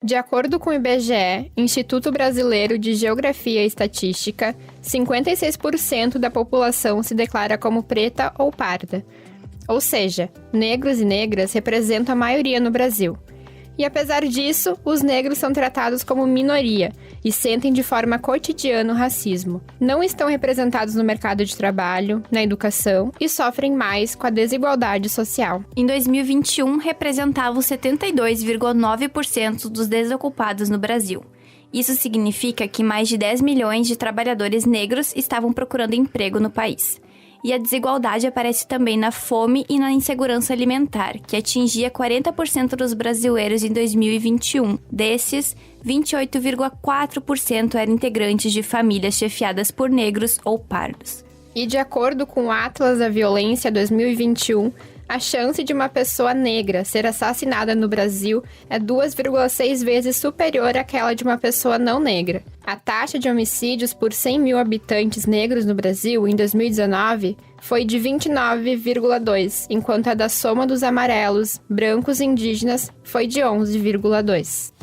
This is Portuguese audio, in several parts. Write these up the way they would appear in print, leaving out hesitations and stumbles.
De acordo com o IBGE, Instituto Brasileiro de Geografia e Estatística, 56% da população se declara como preta ou parda. Ou seja, negros e negras representam a maioria no Brasil. E apesar disso, os negros são tratados como minoria e sentem de forma cotidiana o racismo. Não estão representados no mercado de trabalho, na educação e sofrem mais com a desigualdade social. Em 2021, representavam 72,9% dos desocupados no Brasil. Isso significa que mais de 10 milhões de trabalhadores negros estavam procurando emprego no país. E a desigualdade aparece também na fome e na insegurança alimentar, que atingia 40% dos brasileiros em 2021. Desses, 28,4% eram integrantes de famílias chefiadas por negros ou pardos. E de acordo com o Atlas da Violência 2021, a chance de uma pessoa negra ser assassinada no Brasil é 2,6 vezes superior àquela de uma pessoa não negra. A taxa de homicídios por 100 mil habitantes negros no Brasil, em 2019, foi de 29,2, enquanto a da soma dos amarelos, brancos e indígenas foi de 11,2.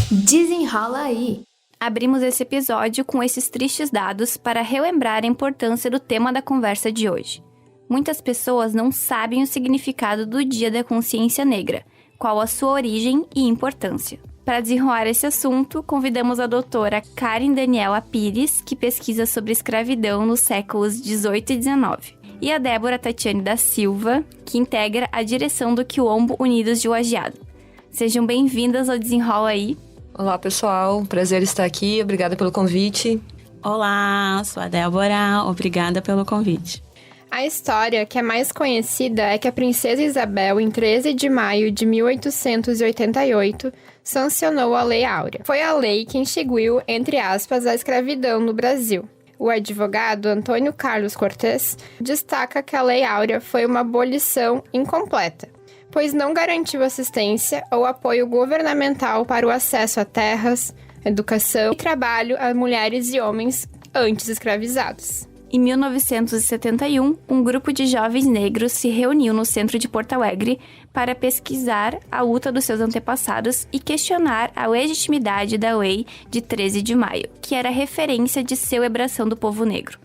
Desenrola aí! Abrimos esse episódio com esses tristes dados para relembrar a importância do tema da conversa de hoje. Muitas pessoas não sabem o significado do Dia da Consciência Negra, qual a sua origem e importância. Para desenrolar esse assunto, convidamos a doutora Karen Daniela Pires, que pesquisa sobre escravidão nos séculos XVIII e XIX, e a Débora Tatiane da Silva, que integra a direção do Quilombo Unidos de Lajeado. Sejam bem-vindas ao Desenrola Aí. Olá, pessoal. Prazer estar aqui. Obrigada pelo convite. Olá, sou a Débora. Obrigada pelo convite. A história que é mais conhecida é que a princesa Isabel, em 13 de maio de 1888, sancionou a Lei Áurea. Foi a lei que extinguiu, entre aspas, a escravidão no Brasil. O advogado Antônio Carlos Cortez destaca que a Lei Áurea foi uma abolição incompleta, pois não garantiu assistência ou apoio governamental para o acesso a terras, educação e trabalho a mulheres e homens antes escravizados. Em 1971, um grupo de jovens negros se reuniu no centro de Porto Alegre para pesquisar a luta dos seus antepassados e questionar a legitimidade da Lei de 13 de maio, que era referência de celebração do povo negro.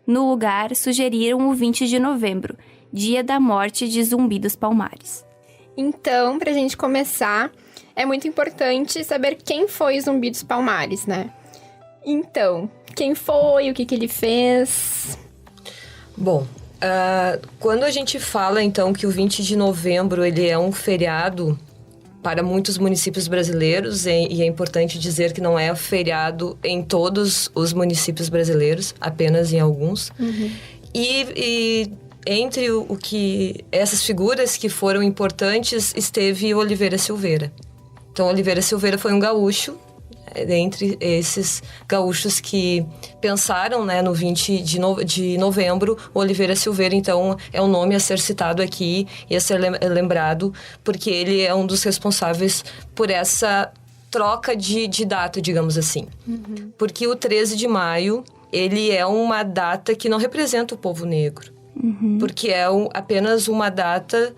No lugar, sugeriram o 20 de novembro, dia da morte de Zumbi dos Palmares. Então, pra gente começar, é muito importante saber quem foi Zumbi dos Palmares, né? Então, quem foi, o que ele fez? Bom, quando a gente fala, então, que o 20 de novembro ele é um feriado para muitos municípios brasileiros, e é importante dizer que não é feriado em todos os municípios brasileiros, apenas em alguns. Uhum. E entre o que essas figuras que foram importantes, esteve Oliveira Silveira. Então, Oliveira Silveira foi um gaúcho, dentre esses gaúchos que pensaram, né, no 20 de novembro, o Oliveira Silveira, então, é um nome a ser citado aqui e a ser lembrado, porque ele é um dos responsáveis por essa troca de data, digamos assim. Uhum. Porque o 13 de maio, ele é uma data que não representa o povo negro. Uhum. Porque é apenas uma data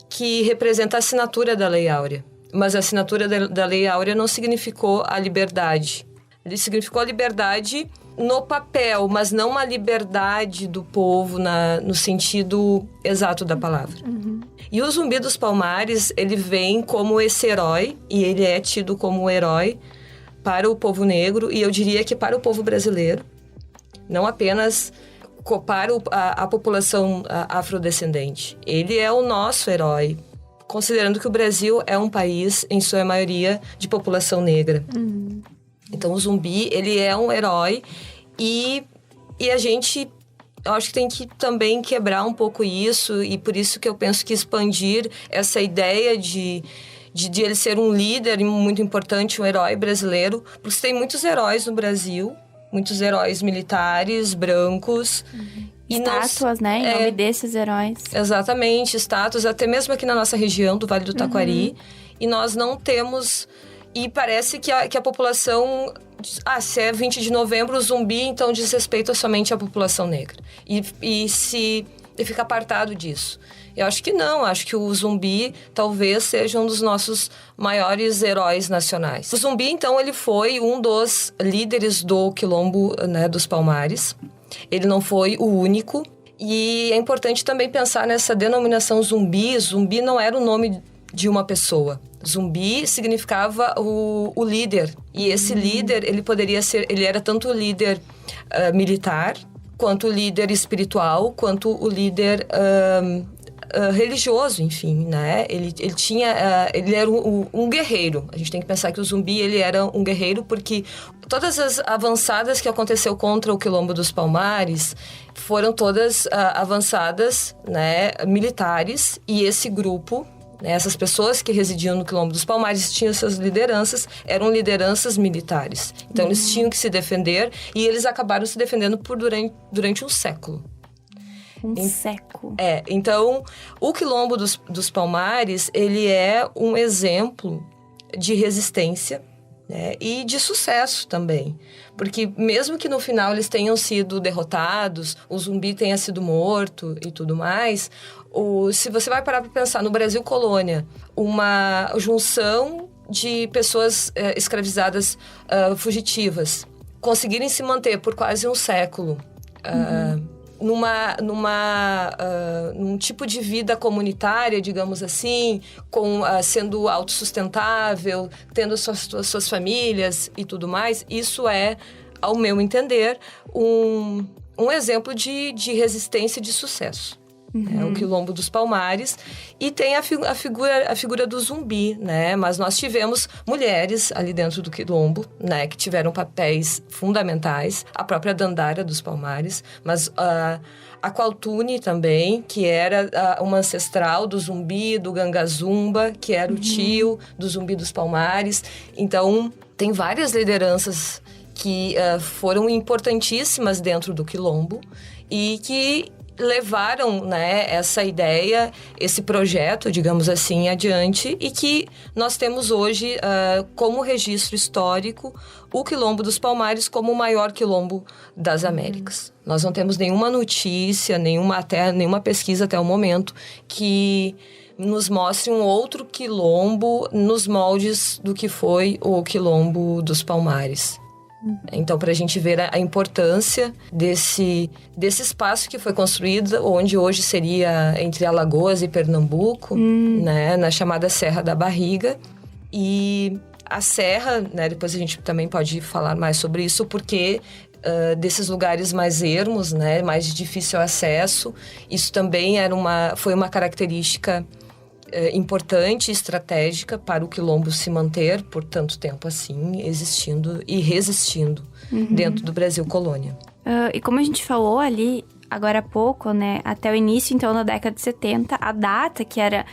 que representa a assinatura da Lei Áurea. Mas a assinatura da Lei Áurea não significou a liberdade. Ele significou a liberdade no papel, mas não uma liberdade do povo no sentido exato da palavra. Uhum. E o Zumbi dos Palmares, ele vem como esse herói, e ele é tido como um herói para o povo negro, e eu diria que para o povo brasileiro. Não apenas para a população afrodescendente. Ele é o nosso herói, considerando que o Brasil é um país, em sua maioria, de população negra. Uhum. Então, o Zumbi, ele é um herói e a gente, eu acho que tem que também quebrar um pouco isso, e por isso que eu penso que expandir essa ideia de ele ser um líder muito importante, um herói brasileiro, porque tem muitos heróis no Brasil, muitos heróis militares, brancos. Uhum. Estátuas, né? Em nome desses heróis. Exatamente, estátuas, até mesmo aqui na nossa região do Vale do Taquari. Uhum. E nós não temos... E parece que a população se é 20 de novembro, o Zumbi, então diz respeito somente à população negra. E fica apartado disso. Eu acho que não, acho que o Zumbi talvez seja um dos nossos maiores heróis nacionais. O Zumbi, então, ele foi um dos líderes do Quilombo, né, dos Palmares. Ele não foi o único. E é importante também pensar nessa denominação Zumbi. Zumbi não era o nome de uma pessoa. Zumbi significava o líder. E esse líder, ele era tanto o líder militar, quanto o líder espiritual, quanto o líder religioso, enfim, né? Ele era um guerreiro. A gente tem que pensar que o Zumbi, ele era um guerreiro porque todas as avançadas que aconteceu contra o Quilombo dos Palmares foram todas avançadas, né, militares, e esse grupo, né, essas pessoas que residiam no Quilombo dos Palmares tinham suas lideranças, eram lideranças militares. Então, eles tinham que se defender e eles acabaram se defendendo durante um século. Século. Então, o Quilombo dos Palmares, ele é um exemplo de resistência, né, e de sucesso também. Porque mesmo que no final eles tenham sido derrotados, o Zumbi tenha sido morto e tudo mais, se você vai parar para pensar no Brasil colônia, uma junção de pessoas escravizadas fugitivas conseguirem se manter por quase um século num tipo de vida comunitária, digamos assim, sendo autossustentável, tendo suas famílias e tudo mais, isso é, ao meu entender, um exemplo de resistência e de sucesso. É o Quilombo dos Palmares. E tem a figura do Zumbi, né? Mas nós tivemos mulheres ali dentro do Quilombo, né, que tiveram papéis fundamentais. A própria Dandara dos Palmares, mas a Qualtune também, que era uma ancestral do Zumbi, do Gangazumba, que era o tio do Zumbi dos Palmares. Então, tem várias lideranças que foram importantíssimas dentro do Quilombo e que levaram, né, essa ideia, esse projeto, digamos assim, adiante, e que nós temos hoje como registro histórico o Quilombo dos Palmares como o maior quilombo das Américas. Nós não temos nenhuma notícia, nenhuma pesquisa até o momento que nos mostre um outro quilombo nos moldes do que foi o Quilombo dos Palmares. Então, para a gente ver a importância desse espaço que foi construído, onde hoje seria entre Alagoas e Pernambuco, né, na chamada Serra da Barriga. E a serra, né, depois a gente também pode falar mais sobre isso, porque desses lugares mais ermos, né, mais de difícil acesso, isso também foi uma característica importante e estratégica para o Quilombo se manter por tanto tempo assim, existindo e resistindo dentro do Brasil colônia. E como a gente falou ali agora há pouco, né, até o início então da década de 70, a data que era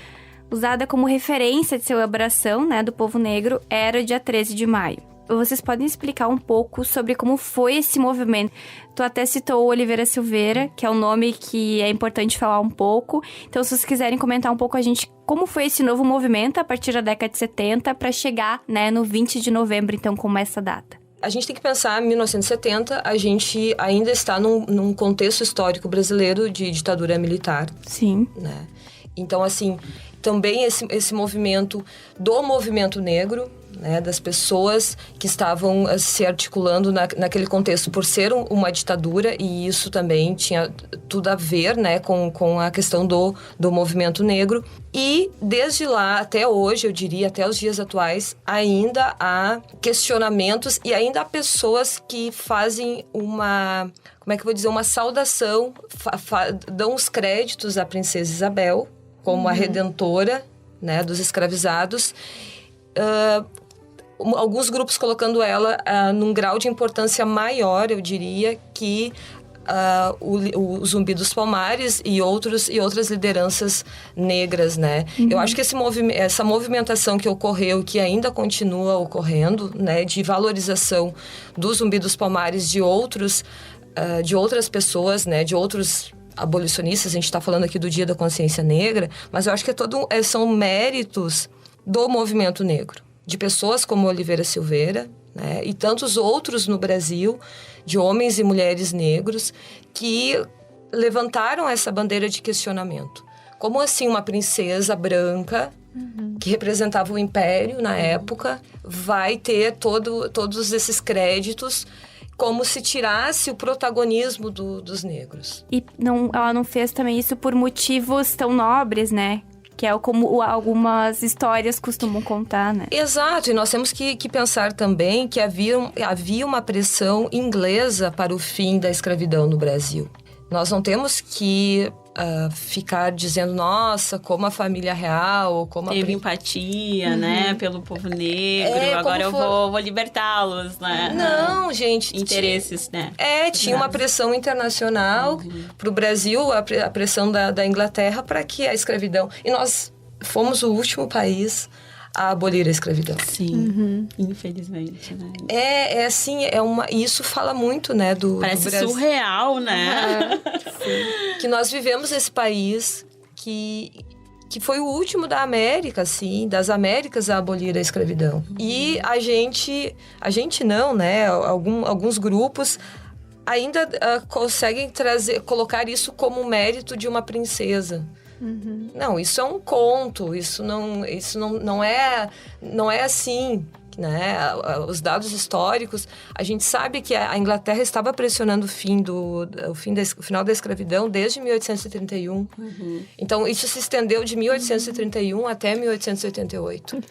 usada como referência de celebração, né, do povo negro era dia 13 de maio. Vocês podem explicar um pouco sobre como foi esse movimento? Tu até citou o Oliveira Silveira, que é um nome que é importante falar um pouco. Então, se vocês quiserem comentar um pouco a gente como foi esse novo movimento a partir da década de 70 para chegar, né, no 20 de novembro, então, como essa data. A gente tem que pensar, em 1970, a gente ainda está num contexto histórico brasileiro de ditadura militar. Sim. Né? Então, assim, também esse movimento do movimento negro, né, das pessoas que estavam se articulando naquele contexto por ser uma ditadura, e isso também tinha tudo a ver, né, com a questão do movimento negro. E desde lá até hoje, eu diria, até os dias atuais, ainda há questionamentos e ainda há pessoas que fazem uma saudação, dão os créditos à Princesa Isabel como a redentora, né, dos escravizados. Alguns grupos colocando ela num grau de importância maior, eu diria, que o Zumbi dos Palmares e outras lideranças negras, né? Eu acho que essa movimentação que ocorreu, que ainda continua ocorrendo, né, de valorização do Zumbi dos Palmares de outras pessoas, né, de outros abolicionistas, a gente está falando aqui do Dia da Consciência Negra, mas eu acho que são méritos do movimento negro, de pessoas como Oliveira Silveira, né? E tantos outros no Brasil, de homens e mulheres negros, que levantaram essa bandeira de questionamento. Como assim uma princesa branca, que representava o império na época, vai ter todos esses créditos, como se tirasse o protagonismo dos negros? E ela não fez também isso por motivos tão nobres, né? Que é como algumas histórias costumam contar, né? Exato, e nós temos que pensar também que havia uma pressão inglesa para o fim da escravidão no Brasil. Nós não temos que ficar dizendo, nossa, como a família real, ou como teve empatia, né, pelo povo negro, agora eu vou libertá-los, né? Não, gente. Interesses, né? Tinha uma pressão internacional para o Brasil, a pressão da Inglaterra para que a escravidão... E nós fomos o último país a abolir a escravidão. Sim, infelizmente, né? Isso fala muito, né, do Parece Brasil. Surreal, né? Que nós vivemos esse país que foi o último da América, assim, das Américas a abolir a escravidão. E a gente não, né? Alguns grupos ainda conseguem colocar isso como mérito de uma princesa. Não, isso é um conto, isso não é assim, né? Os dados históricos, a gente sabe que a Inglaterra estava pressionando o final da escravidão desde 1831. Então, isso se estendeu de 1831 até 1888.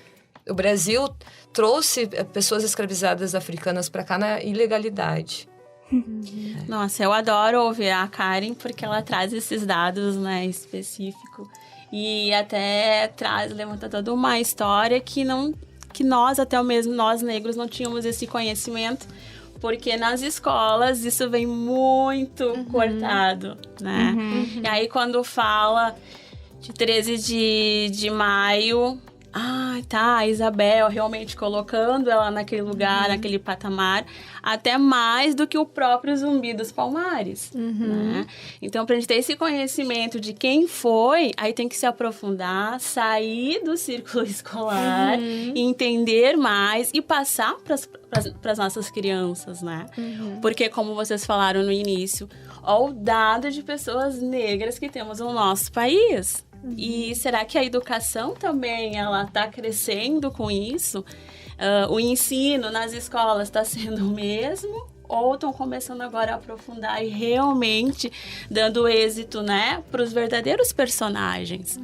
O Brasil trouxe pessoas escravizadas africanas para cá na ilegalidade. Nossa, eu adoro ouvir a Karen porque ela traz esses dados, né, específicos e até levanta toda uma história que nós, até mesmo nós negros, não tínhamos esse conhecimento, porque nas escolas isso vem muito cortado, né? E aí quando fala de 13 de maio... a Isabel realmente colocando ela naquele lugar, naquele patamar, até mais do que o próprio Zumbi dos Palmares, né? Então, pra gente ter esse conhecimento de quem foi, aí tem que se aprofundar, sair do círculo escolar, entender mais e passar pras nossas crianças, né? Porque, como vocês falaram no início, o dado de pessoas negras que temos no nosso país. E será que a educação também ela está crescendo com isso? O ensino nas escolas está sendo o mesmo? Ou estão começando agora a aprofundar e realmente dando êxito, né, para os verdadeiros personagens?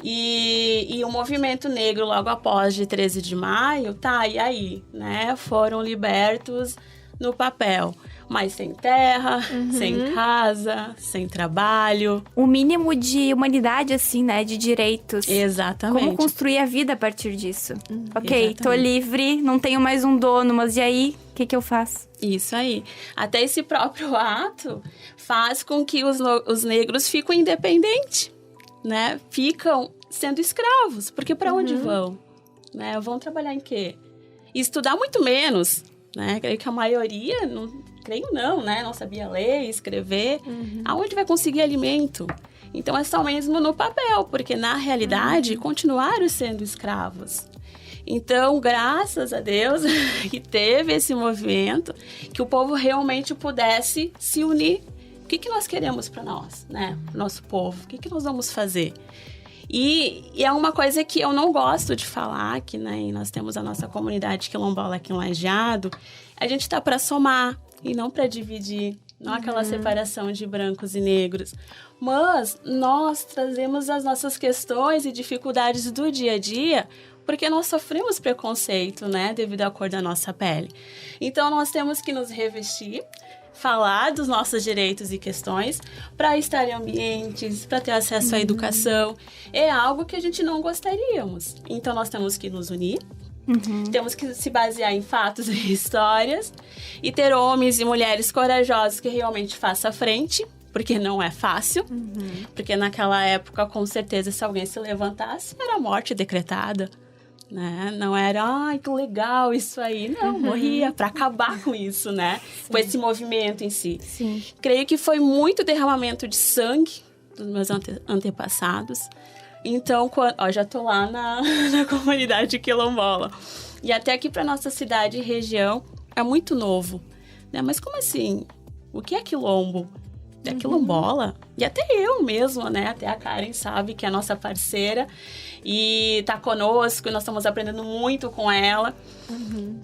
E o movimento negro, logo após de 13 de maio, e aí, né? Foram libertos no papel. Mas sem terra, sem casa, sem trabalho. O mínimo de humanidade, assim, né? De direitos. Exatamente. Como construir a vida a partir disso. Ok, Exatamente. Tô livre, não tenho mais um dono, mas e aí? O que eu faço? Isso aí. Até esse próprio ato faz com que os negros fiquem independentes, né? Ficam sendo escravos. Porque para onde vão? Né? Vão trabalhar em quê? E estudar muito menos, né? Creio que a maioria... não sabia ler, escrever. Aonde vai conseguir alimento? Então é só mesmo no papel, porque na realidade continuaram sendo escravos. Então, graças a Deus que teve esse movimento, que o povo realmente pudesse se unir. O que nós queremos para nós, né? Nosso povo, o que nós vamos fazer? E é uma coisa que eu não gosto de falar, que, né, nós temos a nossa comunidade quilombola aqui em Lajeado, a gente está para somar e não para dividir, não aquela separação de brancos e negros. Mas nós trazemos as nossas questões e dificuldades do dia a dia porque nós sofremos preconceito, né, devido à cor da nossa pele. Então, nós temos que nos revestir, falar dos nossos direitos e questões para estar em ambientes, para ter acesso à educação. É algo que a gente não gostaríamos. Então, nós temos que nos unir, temos que se basear em fatos e histórias e ter homens e mulheres corajosos que realmente façam frente, porque não é fácil, porque naquela época, com certeza, se alguém se levantasse, era morte decretada. Né? Não era, ai, que legal isso aí. Não, morria para acabar com isso, né? Sim. Com esse movimento em si. Sim. Creio que foi muito derramamento de sangue dos meus antepassados. Então, já tô lá na comunidade quilombola. E até aqui para nossa cidade e região é muito novo, né? Mas como assim? O que é quilombo? É quilombola? E até eu mesma, né? Até a Karen sabe que é nossa parceira e tá conosco, e nós estamos aprendendo muito com ela.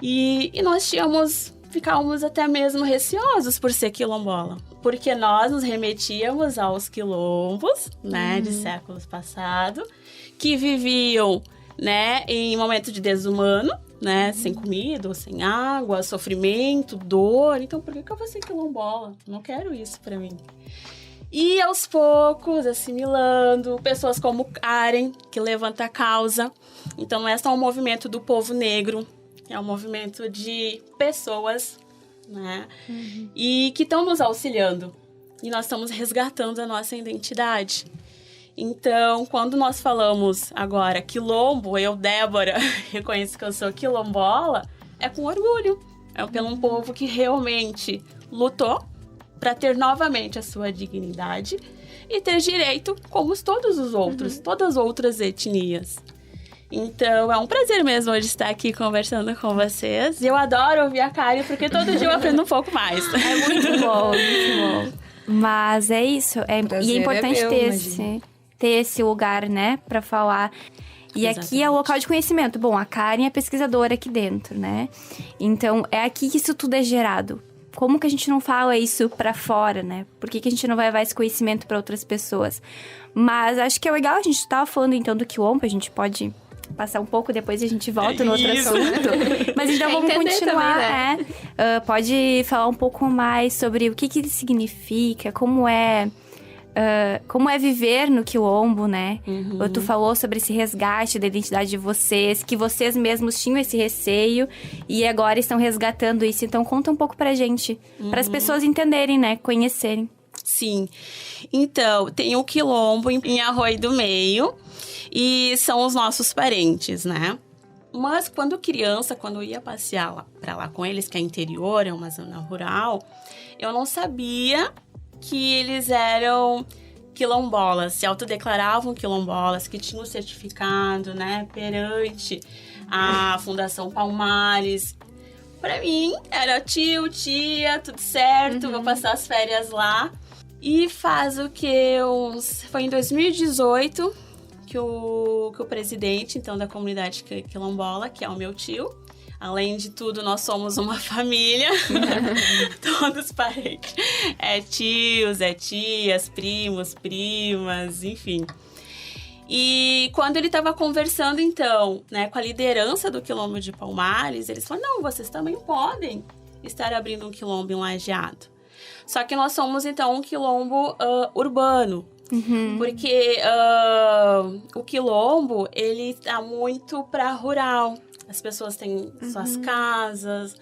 E nós ficávamos até mesmo receosos por ser quilombola, porque nós nos remetíamos aos quilombos, né, de séculos passados, que viviam, né, em momento de desumano, né, sem comida, sem água, sofrimento, dor. Então, por que eu vou ser quilombola? Não quero isso pra mim. E aos poucos, assimilando, pessoas como Karen, que levanta a causa. Então, esse é um movimento do povo negro, é um movimento de pessoas, né, e que estão nos auxiliando. E nós estamos resgatando a nossa identidade. Então, quando nós falamos agora quilombo, eu, Débora, reconheço que eu sou quilombola, é com orgulho. É pelo povo que realmente lutou para ter novamente a sua dignidade e ter direito como todos os outros, todas as outras etnias. Então, é um prazer mesmo hoje estar aqui conversando com vocês. E eu adoro ouvir a Karen, porque todo dia eu aprendo um pouco mais. É muito bom, muito bom. Mas é isso. E é importante ter esse lugar, né, para falar. E exatamente. Aqui é o local de conhecimento. Bom, a Karen é pesquisadora aqui dentro, né? Então, é aqui que isso tudo é gerado. Como que a gente não fala isso pra fora, né? Por que a gente não vai levar esse conhecimento pra outras pessoas? Mas acho que é legal, a gente tava falando então do quilombo, a gente pode passar um pouco, depois a gente volta no outro assunto. Mas então vamos continuar, também, né? Pode falar um pouco mais sobre o que ele significa, como é viver no quilombo, né? Tu falou sobre esse resgate da identidade de vocês, que vocês mesmos tinham esse receio e agora estão resgatando isso. Então, conta um pouco pra gente, para as pessoas entenderem, né? Conhecerem. Sim. Então, tem o quilombo em Arroio do Meio e são os nossos parentes, né? Mas quando criança, quando eu ia passear pra lá com eles, que é interior, é uma zona rural, eu não sabia que eles eram quilombolas, se autodeclaravam quilombolas, que tinham certificado, né, perante a Fundação Palmares. Pra mim, era tio, tia, tudo certo, vou passar as férias lá. E faz o que? Foi em 2018 que o presidente, então, da comunidade quilombola, que é o meu tio, além de tudo, nós somos uma família, todos parentes. É tios, é tias, primos, primas, enfim. E quando ele estava conversando, então, né, com a liderança do Quilombo de Palmares, eles falaram, não, vocês também podem estar abrindo um quilombo em Lajeado. Só que nós somos, então, um quilombo urbano. Porque o quilombo, ele tá muito para rural. As pessoas têm suas casas,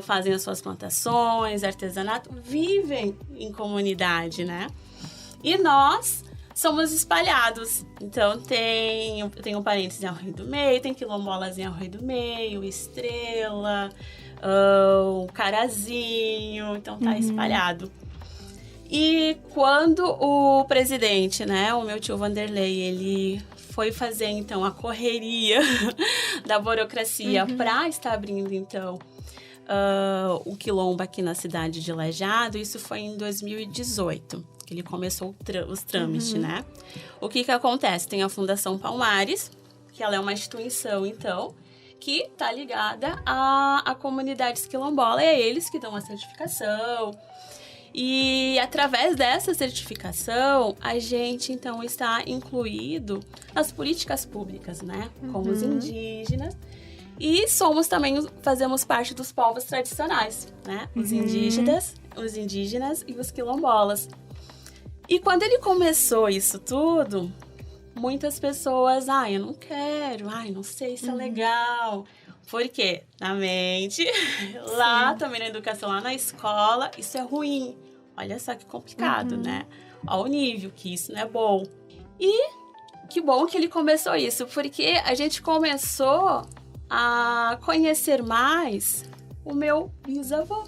fazem as suas plantações, artesanato, vivem em comunidade, né? E nós somos espalhados. Então, eu tenho parentes em Arroio do Meio, tem quilombolas em Arroio do Meio, Estrela, Carazinho, então tá espalhado. E quando o presidente, né, o meu tio Vanderlei, ele foi fazer, então, a correria da burocracia para estar abrindo, então, o quilombo aqui na cidade de Lajeado, isso foi em 2018, que ele começou os trâmites, né? O que acontece? Tem a Fundação Palmares, que ela é uma instituição, então, que está ligada a comunidades quilombolas, é eles que dão a certificação. E através dessa certificação, a gente, então, está incluído nas políticas públicas, né? Como os indígenas. E fazemos parte dos povos tradicionais, né? Os indígenas e os quilombolas. E quando ele começou isso tudo, muitas pessoas, eu não quero, não sei se é legal. Porque na mente, lá também na educação, lá na escola, isso é ruim. Olha só que complicado, né? Ao nível que isso não é bom. E que bom que ele começou isso, porque a gente começou a conhecer mais o meu bisavô.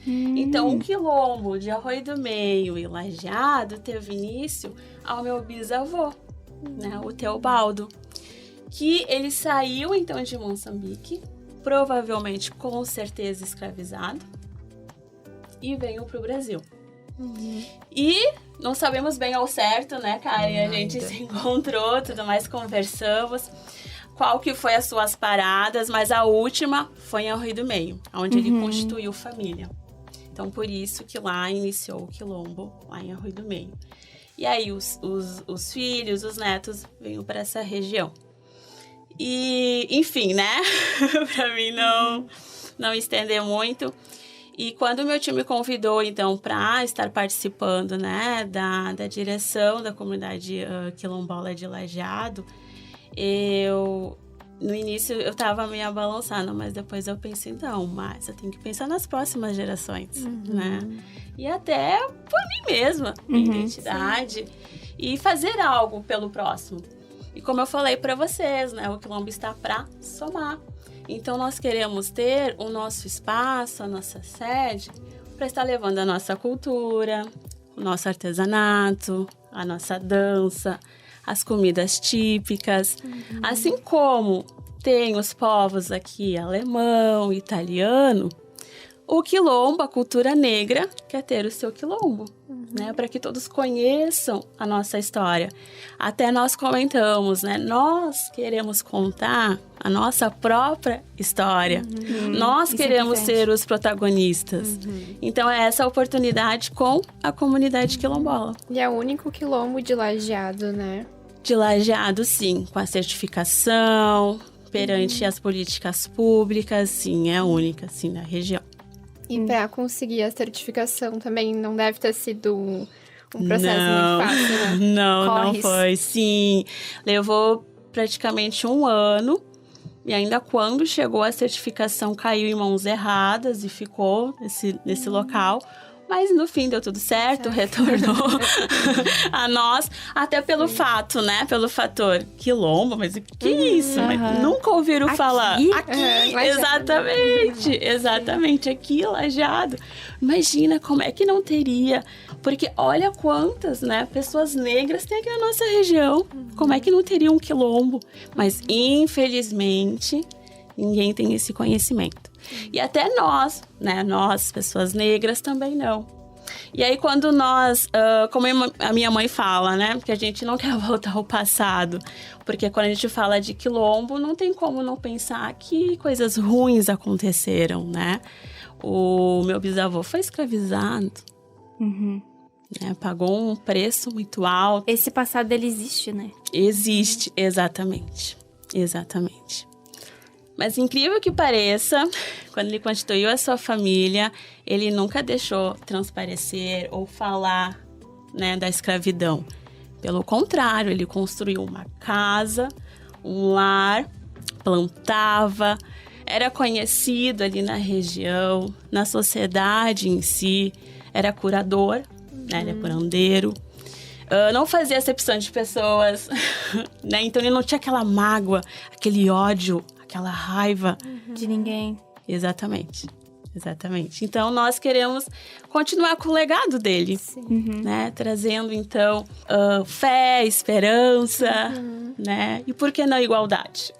Então, o quilombo de Arroio do Meio e Lajeado teve início ao meu bisavô. né, o Teobaldo, que ele saiu então de Moçambique, provavelmente com certeza escravizado, e veio para o Brasil. E não sabemos bem ao certo, né, Karen? A gente se encontrou, tudo mais, conversamos. Qual que foi as suas paradas, mas a última foi em El Rio do Meio, onde ele constituiu família. Então, por isso que lá iniciou o quilombo, lá em El Rio do Meio. E aí, os filhos, os netos, vinham para essa região. E, enfim, né? Para mim não estender muito. E quando meu tio me convidou, então, para estar participando, né, da direção da comunidade quilombola de Lajeado, no início eu tava meio balançando, mas depois eu pensei, não, mas eu tenho que pensar nas próximas gerações, né? E até por mim mesma, minha identidade, e fazer algo pelo próximo. E como eu falei para vocês, né, o quilombo está para somar. Então nós queremos ter o nosso espaço, a nossa sede, para estar levando a nossa cultura, o nosso artesanato, a nossa dança, as comidas típicas, assim como tem os povos aqui alemão, italiano, o quilombo, a cultura negra, quer ter o seu quilombo, né? Para que todos conheçam a nossa história. Até nós comentamos, né? Nós queremos contar a nossa própria história. Nós queremos ser os protagonistas. Então, é essa oportunidade com a comunidade quilombola. E é o único quilombo de Lajeado, né? De Lajeado, sim. Com a certificação, perante as políticas públicas, sim. É a única, sim, na região. E para conseguir a certificação também não deve ter sido um processo muito fácil, né? Não foi. Sim, levou praticamente 1 ano. E ainda quando chegou a certificação, caiu em mãos erradas e ficou nesse local. Mas no fim deu tudo certo, retornou a nós. Até pelo fato, né? Pelo fator quilombo, mas o que é isso? Mas nunca ouviram falar. Aqui, exatamente, aqui, Lajeado. Imagina como é que não teria. Porque olha quantas, né, pessoas negras tem aqui na nossa região. Como é que não teria um quilombo? Mas, infelizmente, ninguém tem esse conhecimento. E até nós, né? Nós, pessoas negras, também não. E aí, quando nós... como a minha mãe fala, né? Que a gente não quer voltar ao passado. Porque quando a gente fala de quilombo, não tem como não pensar que coisas ruins aconteceram, né? O meu bisavô foi escravizado. Né? Pagou um preço muito alto. Esse passado, ele existe, né? Existe, exatamente. Mas, incrível que pareça, quando ele constituiu a sua família, ele nunca deixou transparecer ou falar, né, da escravidão. Pelo contrário, ele construiu uma casa, um lar, plantava, era conhecido ali na região, na sociedade em si, era curador, né, era curandeiro. Não fazia acepção de pessoas, né? Então ele não tinha aquela mágoa, aquele ódio, aquela raiva. De ninguém. Exatamente. Então, nós queremos continuar com o legado dele, né? Trazendo, então, fé, esperança, né? E por que não igualdade?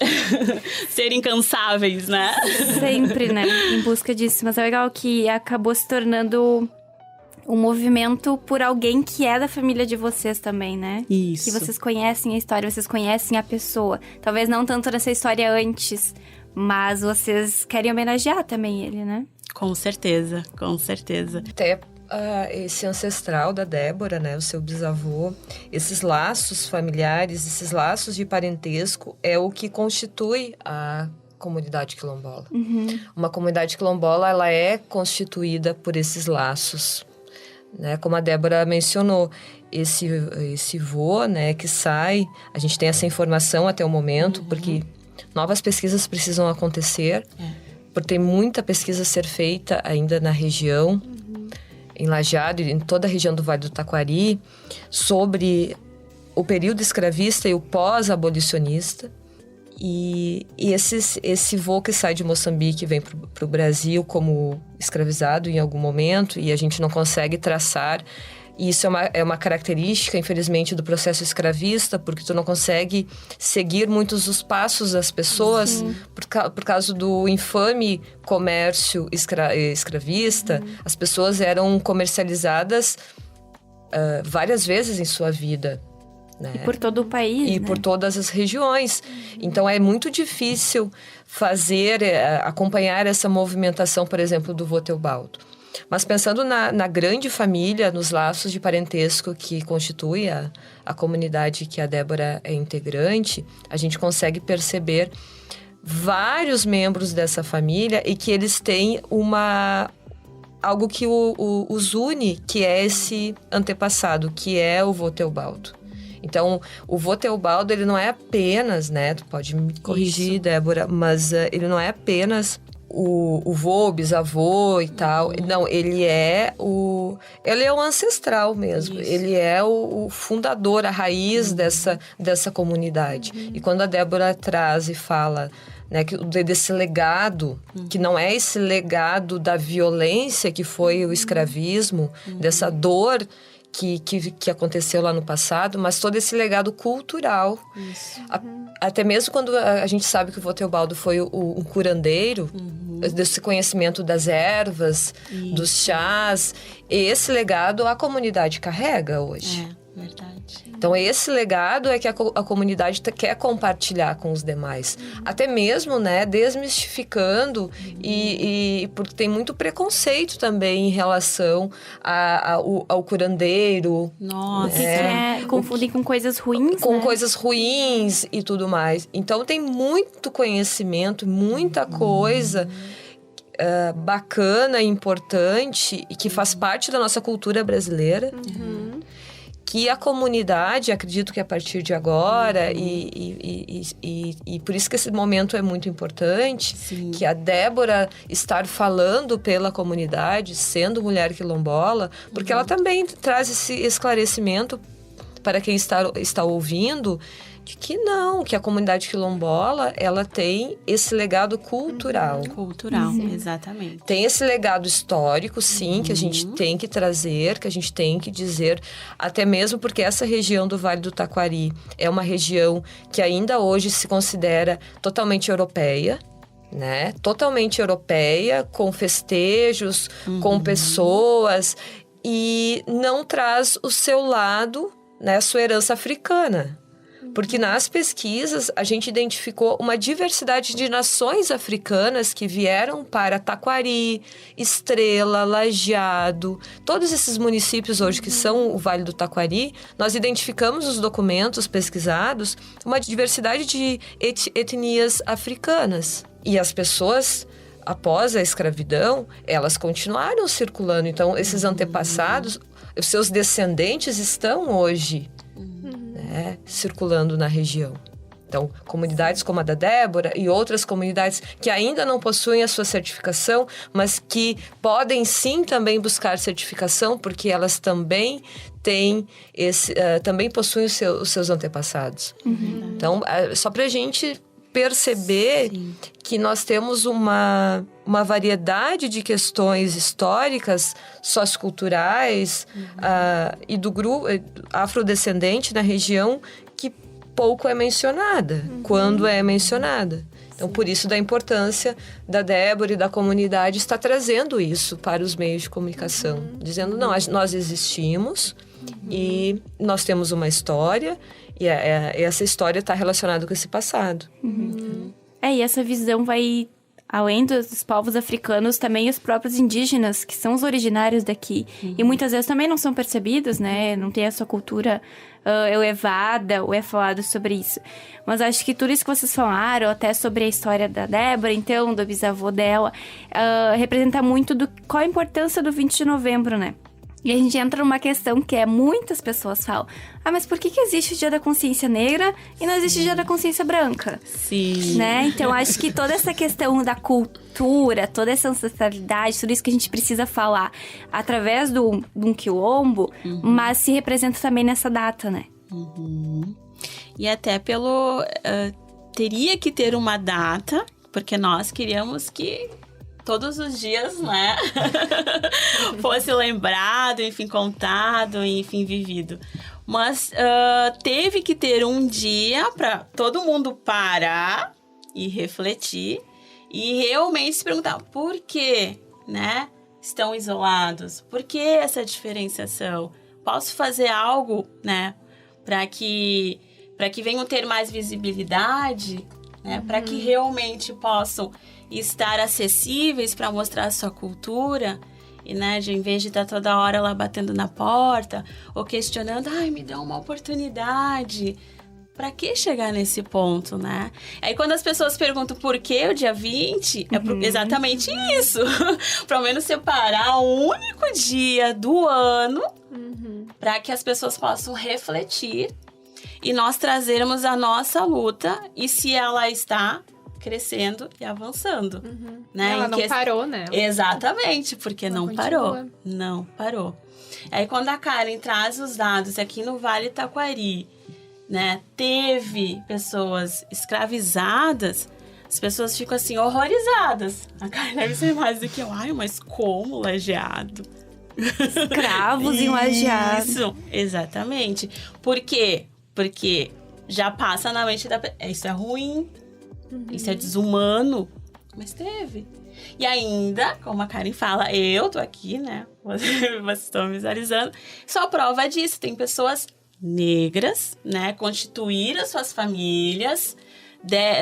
Ser incansáveis, né? Sempre, né? Em busca disso. Mas é legal que acabou se tornando um movimento por alguém que é da família de vocês também, né? Isso. Que vocês conhecem a história, vocês conhecem a pessoa. Talvez não tanto nessa história antes, mas vocês querem homenagear também ele, né? Com certeza. Até esse ancestral da Débora, né? O seu bisavô, esses laços familiares, esses laços de parentesco é o que constitui a comunidade quilombola. Uma comunidade quilombola, ela é constituída por esses laços. Né, como a Débora mencionou, esse vô, né, que sai, a gente tem essa informação até o momento, porque novas pesquisas precisam acontecer, porque tem muita pesquisa a ser feita ainda na região, em Lajeado e em toda a região do Vale do Taquari, sobre o período escravista e o pós-abolicionista. E esse vô que sai de Moçambique vem para o Brasil como escravizado em algum momento, e a gente não consegue traçar E isso é uma característica, infelizmente, do processo escravista, porque tu não consegue seguir muitos dos passos das pessoas por causa do infame comércio escravista. As pessoas eram comercializadas várias vezes em sua vida. Né? E por todo o país, E né? por todas as regiões. Então, é muito difícil acompanhar essa movimentação, por exemplo, do Votelbaldo. Mas pensando na grande família, nos laços de parentesco que constitui a comunidade que a Débora é integrante, a gente consegue perceber vários membros dessa família e que eles têm algo que os une, que é esse antepassado, que é o Votelbaldo. Então, o Votelbaldo, ele não é apenas, né? Tu pode me corrigir, Débora, mas ele não é apenas o vô, o bisavô e tal. Não, ele é o ancestral mesmo. Isso. Ele é o fundador, a raiz dessa comunidade. E quando a Débora traz e fala, né, desse legado, que não é esse legado da violência que foi o escravismo, dessa dor que aconteceu lá no passado, mas todo esse legado cultural. Até mesmo quando a gente sabe que o Votelbaldo foi um curandeiro, desse conhecimento das ervas, dos chás, esse legado a comunidade carrega hoje. Verdade. Então, esse legado é que a comunidade quer compartilhar com os demais. Até mesmo, né, desmistificando, e porque tem muito preconceito também em relação ao curandeiro. Nossa. Que confundem com coisas ruins, Com né? coisas ruins e tudo mais. Então, tem muito conhecimento, muita coisa bacana e importante e que faz parte da nossa cultura brasileira. Que a comunidade, acredito que a partir de agora, e por isso que esse momento é muito importante, que a Débora estar falando pela comunidade, sendo mulher quilombola, porque ela também traz esse esclarecimento para quem está ouvindo, de que a comunidade quilombola, ela tem esse legado cultural. Cultural, exatamente. Tem esse legado histórico, sim, que a gente tem que trazer, que a gente tem que dizer, até mesmo porque essa região do Vale do Taquari é uma região que ainda hoje se considera totalmente europeia, né? Totalmente europeia, com festejos, com pessoas, e não traz o seu lado, né, a sua herança africana. Porque nas pesquisas a gente identificou uma diversidade de nações africanas que vieram para Taquari, Estrela, Lajeado, todos esses municípios hoje que são o Vale do Taquari, nós identificamos nos documentos pesquisados uma diversidade de etnias africanas. E as pessoas, após a escravidão, elas continuaram circulando. Então, esses antepassados, os seus descendentes estão hoje circulando na região. Então, comunidades como a da Débora e outras comunidades que ainda não possuem a sua certificação, mas que podem sim também buscar certificação, porque elas também têm também possuem os seus antepassados. Então, só para a gente perceber que nós temos uma variedade de questões históricas, socioculturais e do grupo afrodescendente na região que pouco é mencionada, quando é mencionada. Então, por isso da importância da Débora e da comunidade estar trazendo isso para os meios de comunicação, dizendo, não, nós existimos e nós temos uma história, e essa história está relacionada com esse passado. E essa visão vai, além dos povos africanos, também os próprios indígenas, que são os originários daqui. E muitas vezes também não são percebidos, né? Não tem a sua cultura elevada ou é falado sobre isso. Mas acho que tudo isso que vocês falaram, até sobre a história da Débora, então, do bisavô dela, representa muito qual a importância do 20 de novembro, né? E a gente entra numa questão que muitas pessoas falam, mas por que existe o Dia da Consciência Negra e não existe o Dia da Consciência Branca? Sim. Né? Então, acho que toda essa questão da cultura, toda essa ancestralidade, tudo isso que a gente precisa falar através de um quilombo, mas se representa também nessa data, né? E até teria que ter uma data, porque nós queríamos que todos os dias, né, fosse lembrado, enfim, contado, enfim, vivido. Mas teve que ter um dia para todo mundo parar e refletir e realmente se perguntar por que, né, estão isolados? Por que essa diferenciação? Posso fazer algo, né, para que venham ter mais visibilidade, né, para que realmente possam estar acessíveis para mostrar a sua cultura? E, né, em vez de estar toda hora lá batendo na porta ou questionando, me dá uma oportunidade. Pra que chegar nesse ponto, né? Aí quando as pessoas perguntam por que o dia 20, é exatamente isso. Pelo menos separar um único dia do ano para que as pessoas possam refletir e nós trazermos a nossa luta e se ela está crescendo e avançando. Né? Ela não parou, né? Exatamente, porque Ela não continua. parou. Não parou. Aí quando a Karen traz os dados aqui no Vale Taquari, né, teve pessoas escravizadas, as pessoas ficam assim, horrorizadas. A Karen deve ser mais do que eu. Mas como lajeado? Escravos e lajeados. Isso, exatamente. Por quê? Porque já passa na mente da pessoa. Isso é ruim, isso é desumano. Mas teve. E ainda, como a Karen fala, eu tô aqui, né? Vocês estão visualizando. Só prova disso. Tem pessoas negras, né? Constituíram suas famílias,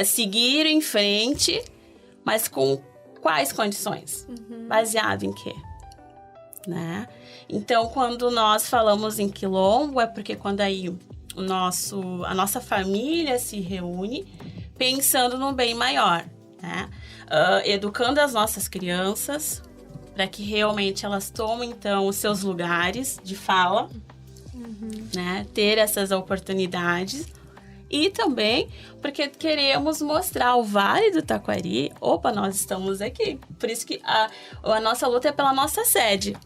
seguiram em frente, mas com quais condições? Baseado em quê? Né? Então, quando nós falamos em quilombo, é porque quando aí a nossa família se reúne pensando no bem maior, né? Educando as nossas crianças para que realmente elas tomem, então, os seus lugares de fala, né? Ter essas oportunidades. E também porque queremos mostrar ao Vale do Taquari, nós estamos aqui. Por isso que a nossa luta é pela nossa sede,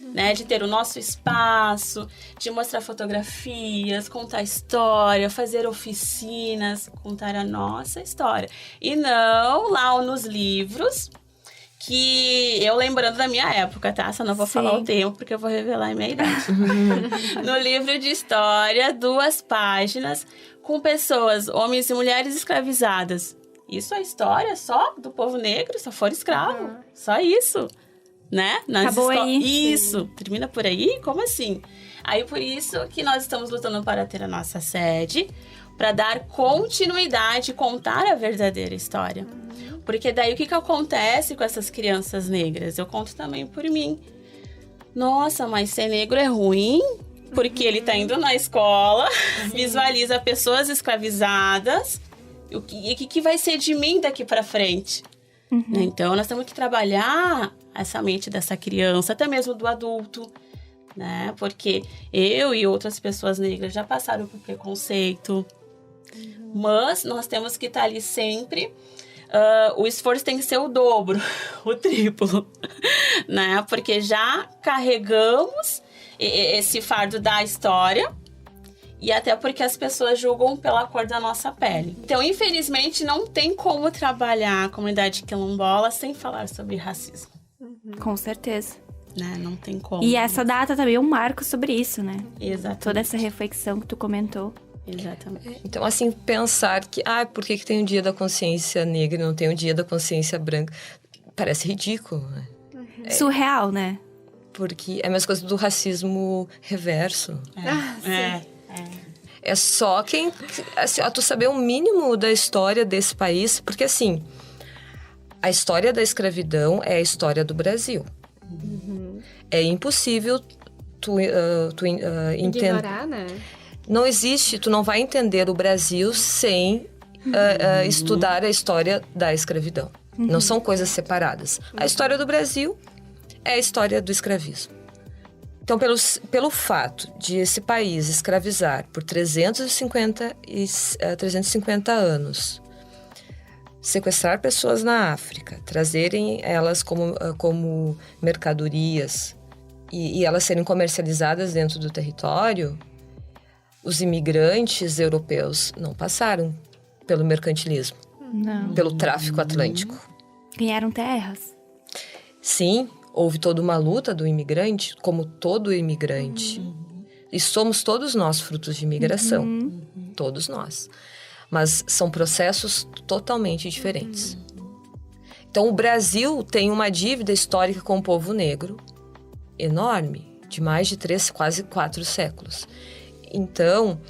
né? De ter o nosso espaço, de mostrar fotografias, contar história, fazer oficinas, contar a nossa história. E não lá nos livros, que eu lembrando da minha época, tá? Só não vou falar o tempo, porque eu vou revelar a minha idade. No livro de história, 2 páginas, com pessoas, homens e mulheres escravizadas. Isso é história só do povo negro, só for escravo. Só isso, né? Acabou aí. Isso, termina por aí? Como assim? Aí, por isso que nós estamos lutando para ter a nossa sede, para dar continuidade, contar a verdadeira história. Porque daí o que acontece com essas crianças negras? Eu conto também por mim. Nossa, mas ser negro é ruim? Porque ele tá indo na escola, visualiza pessoas escravizadas. E o que vai ser de mim daqui para frente? Então, nós temos que trabalhar essa mente dessa criança, até mesmo do adulto, né? Porque eu e outras pessoas negras já passaram por preconceito. Mas nós temos que estar ali sempre. O esforço tem que ser o dobro, o triplo, né? Porque já carregamos esse fardo da história e até porque as pessoas julgam pela cor da nossa pele. Então, infelizmente, não tem como trabalhar a comunidade quilombola sem falar sobre racismo. Com certeza. Né? Não tem como. E essa data também é um marco sobre isso, né? Exatamente. Toda essa reflexão que tu comentou. Exatamente. Então, assim, pensar que... por que tem o Dia da Consciência Negra e não tem o Dia da Consciência Branca? Parece ridículo, né? Surreal, né? Porque é a mesma coisa do racismo reverso. É só quem... Assim, tu saber o mínimo da história desse país. Porque, assim, a história da escravidão é a história do Brasil. É impossível tu entender... Ignorar, né? Não existe, tu não vai entender o Brasil sem estudar a história da escravidão. Não são coisas separadas. A história do Brasil é a história do escravismo. Então, pelo fato de esse país escravizar por 350 anos, sequestrar pessoas na África, trazerem elas como mercadorias e elas serem comercializadas dentro do território, os imigrantes europeus não passaram pelo mercantilismo, Não. pelo tráfico atlântico. Ganharam terras. Sim, houve toda uma luta do imigrante, como todo imigrante. E somos todos nós frutos de imigração. Todos nós. Mas são processos totalmente diferentes. Então, o Brasil tem uma dívida histórica com o povo negro enorme, de mais de 3, quase 4 séculos. Então,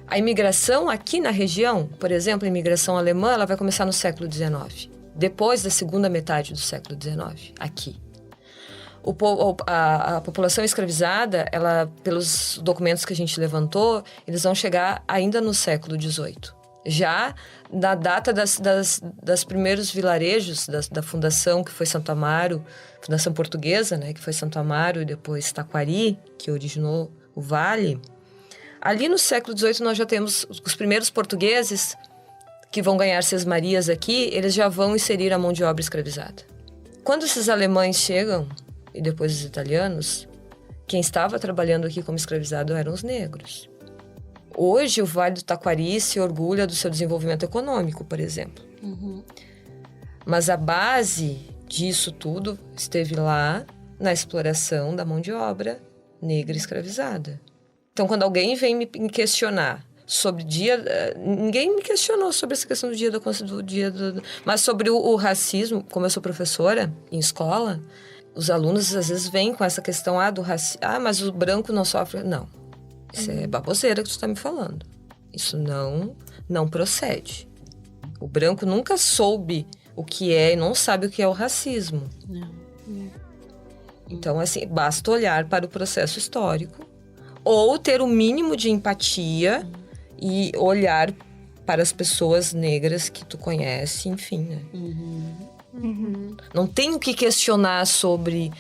a imigração aqui na região, por exemplo, a imigração alemã, ela vai começar no século XIX. Depois da segunda metade do século XIX, aqui. A população escravizada, ela, pelos documentos que a gente levantou, eles vão chegar ainda no século XVIII. Já na data das primeiros vilarejos da fundação, que foi Santo Amaro, fundação portuguesa, né, que foi Santo Amaro e depois Taquari, que originou o vale. Ali no século XVIII nós já temos os primeiros portugueses que vão ganhar sesmarias aqui, eles já vão inserir a mão de obra escravizada. Quando esses alemães chegam, e depois os italianos, quem estava trabalhando aqui como escravizado eram os negros. Hoje, o Vale do Taquari se orgulha do seu desenvolvimento econômico, por exemplo. Mas a base disso tudo esteve lá na exploração da mão de obra negra escravizada. Então, quando alguém vem me questionar sobre ninguém me questionou sobre essa questão do mas sobre o racismo, como eu sou professora em escola, os alunos às vezes vêm com essa questão do racismo. Mas o branco não sofre. Não. Isso é baboseira que tu está me falando. Isso não procede. O branco nunca soube o que é e não sabe o que é o racismo. Não. Então, assim, basta olhar para o processo histórico ou ter o mínimo de empatia e olhar para as pessoas negras que tu conhece, enfim, né? Não tem o que questionar sobre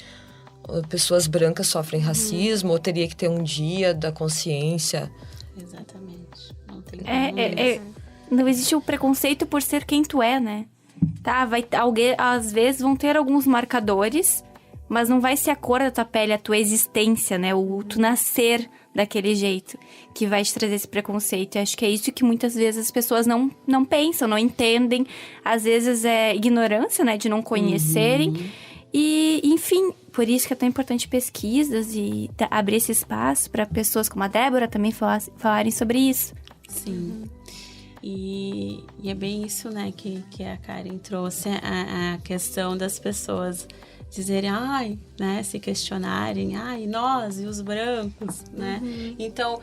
pessoas brancas sofrem racismo ou teria que ter um dia da consciência. Exatamente. Não tem não existe o preconceito por ser quem tu é, né? Tá, às vezes vão ter alguns marcadores, mas não vai ser a cor da tua pele, a tua existência, né? O tu nascer daquele jeito que vai te trazer esse preconceito. E acho que é isso que muitas vezes as pessoas não pensam, não entendem. Às vezes é ignorância, né? De não conhecerem. E, enfim, por isso que é tão importante pesquisas e abrir esse espaço para pessoas como a Débora também falarem sobre isso. Sim. E é bem isso, né, que a Karen trouxe, a questão das pessoas dizerem, né, se questionarem, e nós, e os brancos, né? Então,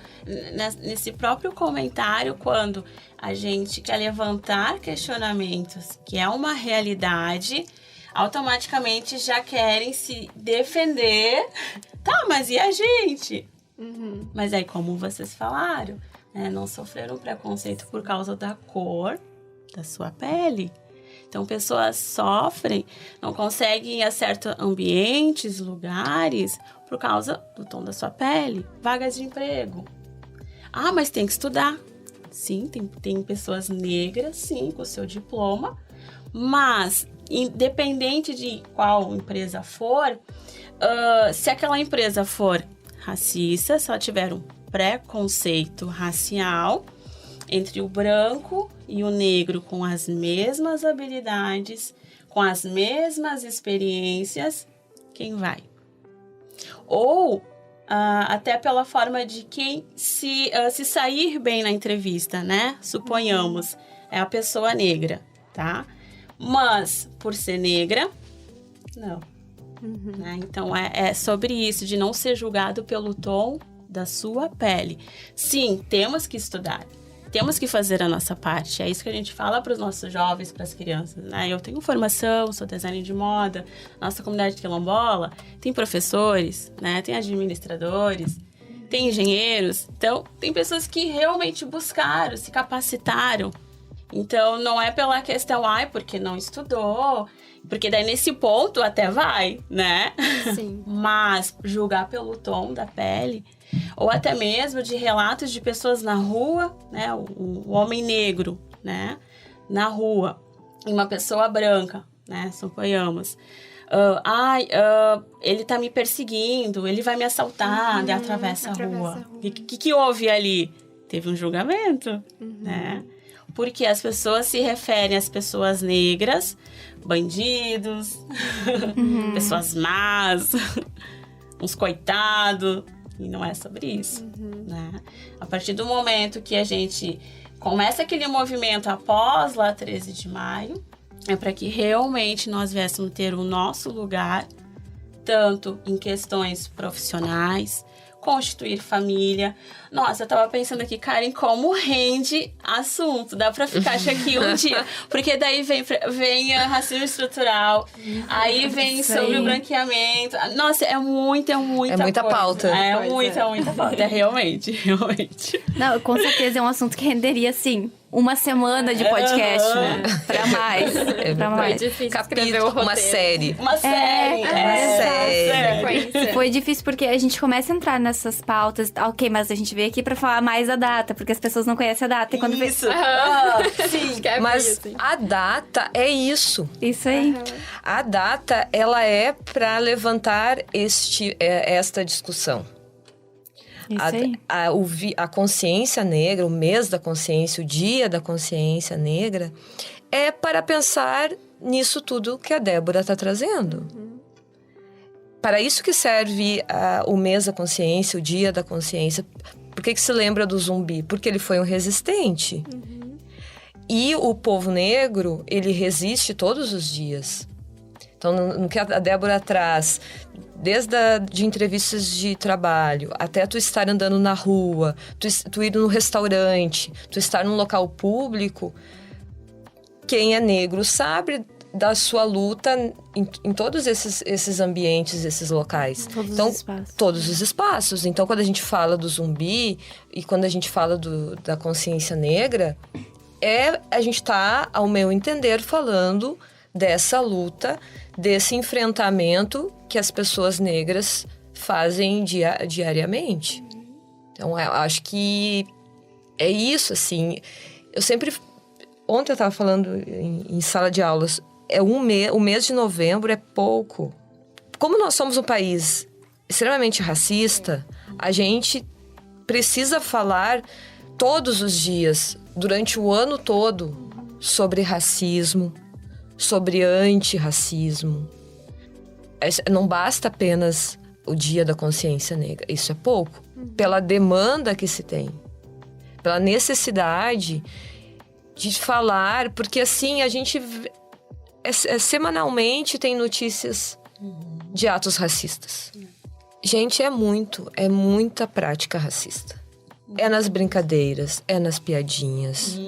nesse próprio comentário, quando a gente quer levantar questionamentos, que é uma realidade, automaticamente já querem se defender. Tá, mas e a gente? Mas aí, como vocês falaram, né, não sofreram preconceito por causa da cor da sua pele. Então, pessoas sofrem, não conseguem ir a certos ambientes, lugares, por causa do tom da sua pele. Vagas de emprego. Mas tem que estudar. Sim, tem pessoas negras, sim, com o seu diploma, mas independente de qual empresa for, se aquela empresa for racista, se ela tiver um preconceito racial entre o branco e o negro com as mesmas habilidades, com as mesmas experiências, quem vai? Ou até pela forma de quem se sair bem na entrevista, né? Suponhamos, é a pessoa negra, tá? Mas, por ser negra, não. Né? Então, é sobre isso, de não ser julgado pelo tom da sua pele. Sim, temos que estudar. Temos que fazer a nossa parte. É isso que a gente fala para os nossos jovens, para as crianças. Né? Eu tenho formação, sou designer de moda. Nossa comunidade quilombola tem professores, né? Tem administradores, tem engenheiros. Então, tem pessoas que realmente buscaram, se capacitaram. Então, não é pela questão, porque não estudou, porque daí nesse ponto até vai, né? Sim. Mas julgar pelo tom da pele, ou até mesmo de relatos de pessoas na rua, né? O homem negro, né? Na rua, e uma pessoa branca, né? Suponhamos. Ele tá me perseguindo, ele vai me assaltar, daí atravessa a rua. O que houve ali? Teve um julgamento, né? Porque as pessoas se referem às pessoas negras, bandidos, pessoas más, uns coitados. E não é sobre isso, né? A partir do momento que a gente começa aquele movimento após lá 13 de maio, é para que realmente nós viéssemos ter o nosso lugar, tanto em questões profissionais, constituir família. Nossa, eu tava pensando aqui, Karen, como rende assunto. Dá pra ficar aqui um dia. Porque daí vem racismo estrutural, aí vem sobre o branqueamento. Nossa, é muita muita coisa. pauta. É muita pauta. É realmente. Não, com certeza é um assunto que renderia, assim, uma semana de podcast, né? Pra mais. Pra mais. Foi difícil Capítulo, uma série. Uma série. Foi difícil porque a gente começa a entrar nessas pautas. Ok, mas a gente veio aqui pra falar mais a data, porque as pessoas não conhecem a data. E quando Isso. Sim, Mas a data é isso. Isso aí. A data, ela é para levantar esta discussão. Isso aí. A consciência negra, o mês da consciência, o dia da consciência negra, é para pensar nisso tudo que a Débora está trazendo. Para isso que serve o mês da consciência, o dia da consciência. Por que se lembra do zumbi? Porque ele foi um resistente. E o povo negro, ele resiste todos os dias. Então, no que a Débora traz, desde de entrevistas de trabalho, até tu estar andando na rua, tu ir no restaurante, tu estar num local público, quem é negro sabe da sua luta em todos esses ambientes, esses locais. Todos os espaços. Então, quando a gente fala do zumbi e quando a gente fala da consciência negra, a gente está, ao meu entender, falando dessa luta, desse enfrentamento que as pessoas negras fazem diariamente. Então, eu acho que é isso, assim. Ontem eu estava falando em sala de aulas, o mês de novembro é pouco. Como nós somos um país extremamente racista, a gente precisa falar todos os dias, durante o ano todo, sobre racismo, sobre antirracismo. Não basta apenas o Dia da Consciência Negra. Isso é pouco. Pela demanda que se tem. Pela necessidade de falar. Porque assim, a gente... semanalmente tem notícias de atos racistas. Gente, é muita prática racista. É nas brincadeiras, é nas piadinhas,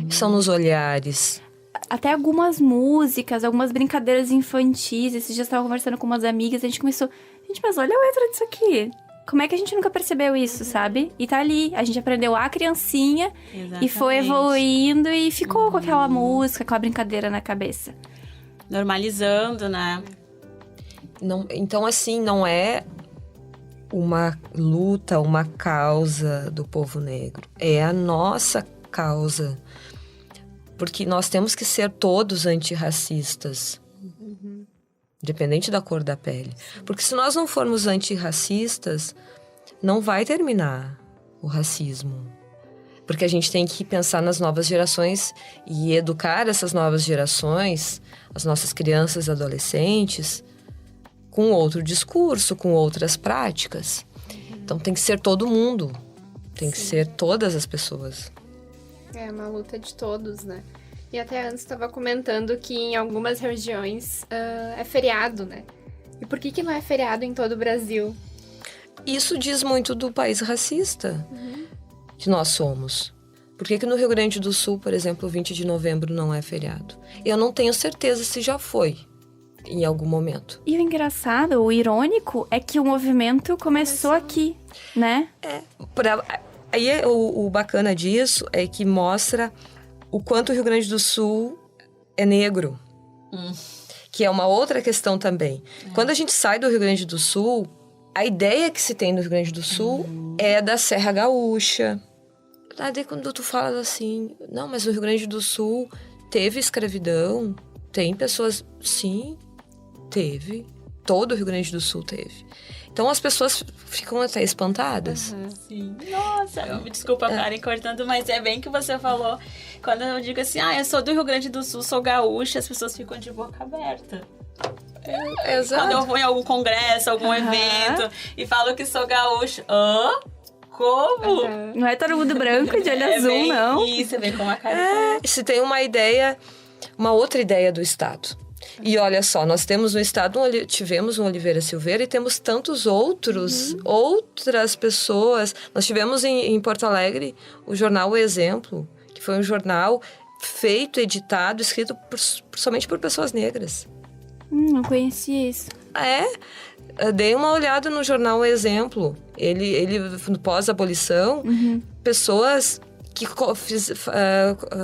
são nos olhares. Até algumas músicas, algumas brincadeiras infantis. Esses dias eu estava conversando com umas amigas, a gente começou... Gente, mas olha a letra disso aqui. Como é que a gente nunca percebeu isso, sabe? E tá ali, a gente aprendeu a criancinha. Exatamente. E foi evoluindo e ficou com aquela música, com a brincadeira na cabeça. Normalizando, né? Não, então, assim, não é uma luta, uma causa do povo negro. É a nossa causa. Porque nós temos que ser todos antirracistas. Independente da cor da pele. Porque se nós não formos antirracistas, não vai terminar o racismo. Porque a gente tem que pensar nas novas gerações e educar essas novas gerações, as nossas crianças e adolescentes, com outro discurso, com outras práticas. Então tem que ser todo mundo. Tem que ser todas as pessoas. É uma luta de todos, né? E até antes estava comentando que em algumas regiões é feriado, né? E por que não é feriado em todo o Brasil? Isso diz muito do país racista que nós somos. Por que no Rio Grande do Sul, por exemplo, o 20 de novembro não é feriado? Eu não tenho certeza se já foi em algum momento. E o engraçado, o irônico, é que o movimento começou aqui, né? Aí o bacana disso é que mostra o quanto o Rio Grande do Sul é negro. Que é uma outra questão também. Quando a gente sai do Rio Grande do Sul, a ideia que se tem no Rio Grande do Sul é da Serra Gaúcha. Daí quando tu fala assim, não, mas no Rio Grande do Sul teve escravidão, tem pessoas... Sim, teve. todo o Rio Grande do Sul teve. Então as pessoas ficam até espantadas. Sim. Nossa, me desculpa, Karen, cortando, mas é bem que você falou. Quando eu digo assim, eu sou do Rio Grande do Sul, sou gaúcha, as pessoas ficam de boca aberta. Exato. Quando eu vou em algum congresso, algum evento, e falo que sou gaúcha. Como? Não é todo mundo branco de olho azul, bem não. Isso, é bem como a Karen Se tem uma outra ideia do Estado. E olha só, nós temos no Estado, tivemos um Oliveira Silveira e temos tantos outras pessoas. Nós tivemos em Porto Alegre o jornal O Exemplo, que foi um jornal feito, editado, escrito somente por pessoas negras. Não conhecia isso. Dei uma olhada no jornal O Exemplo. Ele no pós-abolição, pessoas que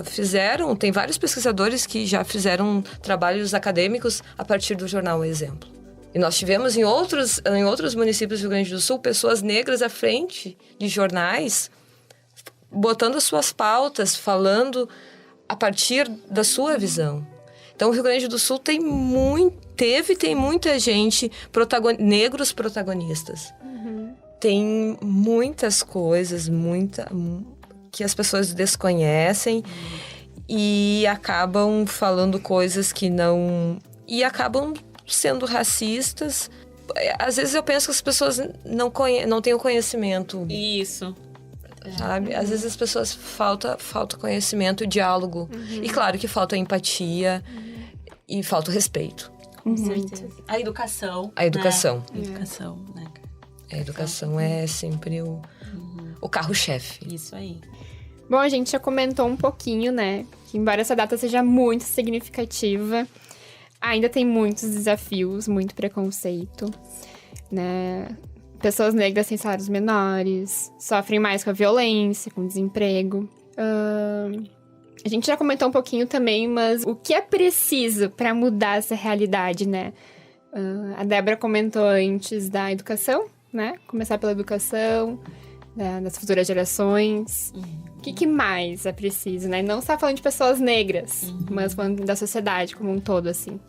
fizeram... Tem vários pesquisadores que já fizeram trabalhos acadêmicos a partir do jornal O Exemplo. E nós tivemos em outros municípios do Rio Grande do Sul pessoas negras à frente de jornais, botando as suas pautas, falando a partir da sua visão. Então, o Rio Grande do Sul tem muita gente, negros protagonistas. Tem muitas coisas, que as pessoas desconhecem e acabam falando coisas que não... E acabam sendo racistas. Às vezes eu penso que as pessoas não têm o conhecimento. Isso. Sabe? Às vezes as pessoas falta conhecimento, diálogo. E claro que falta empatia e falta o respeito. Com certeza. A educação. A educação. Né? Educação, né? A educação é sempre o carro-chefe. Isso aí. Bom, a gente já comentou um pouquinho, né? Que embora essa data seja muito significativa, ainda tem muitos desafios, muito preconceito, né? Pessoas negras têm salários menores, sofrem mais com a violência, com o desemprego. A gente já comentou um pouquinho também, mas o que é preciso para mudar essa realidade, né? A Débora comentou antes da educação, né? Começar pela educação, das futuras gerações. O que mais é preciso, né? Não só falando de pessoas negras, mas falando da sociedade como um todo, assim.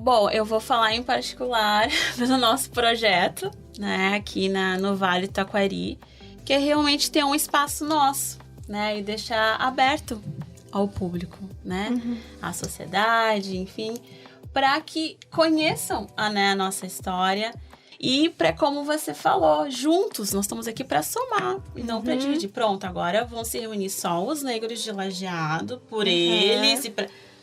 Bom, eu vou falar em particular do nosso projeto, né? Aqui no Vale Taquari, que é realmente ter um espaço nosso, né? E deixar aberto ao público, né? À sociedade, enfim, para que conheçam a nossa história. E para, como você falou, juntos, nós estamos aqui para somar e não para dividir. Pronto, agora vão se reunir só os negros de Lajeado, por eles.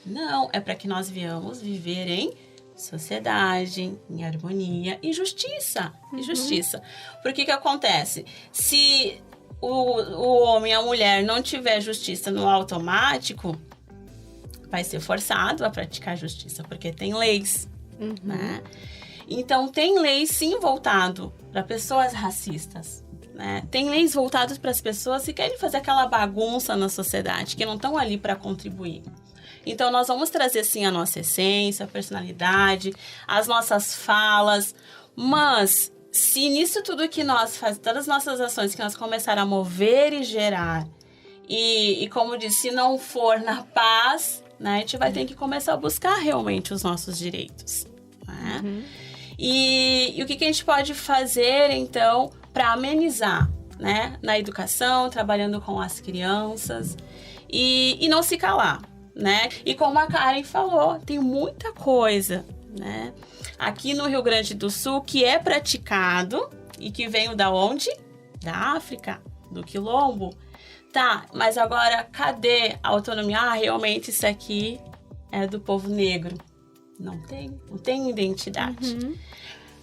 Não, é para que nós viemos viver em sociedade, em harmonia e justiça. E justiça. Porque que acontece? Se o homem e a mulher não tiver justiça no automático, vai ser forçado a praticar justiça, porque tem leis, né? Então, tem leis, sim, voltado para pessoas racistas, né? Tem leis voltadas para as pessoas que querem fazer aquela bagunça na sociedade, que não estão ali para contribuir. Então, nós vamos trazer, sim, a nossa essência, a personalidade, as nossas falas, mas se nisso tudo que nós fazemos, todas as nossas ações que nós começarmos a mover e gerar, e como disse, se não for na paz, né, a gente vai ter que começar a buscar realmente os nossos direitos, né? E o que a gente pode fazer, então, para amenizar, né? Na educação, trabalhando com as crianças e não se calar, né? E como a Karen falou, tem muita coisa, né? Aqui no Rio Grande do Sul que é praticado e que veio da onde? Da África, do Quilombo. Tá, mas agora cadê a autonomia? Realmente isso aqui é do povo negro. Não tem identidade.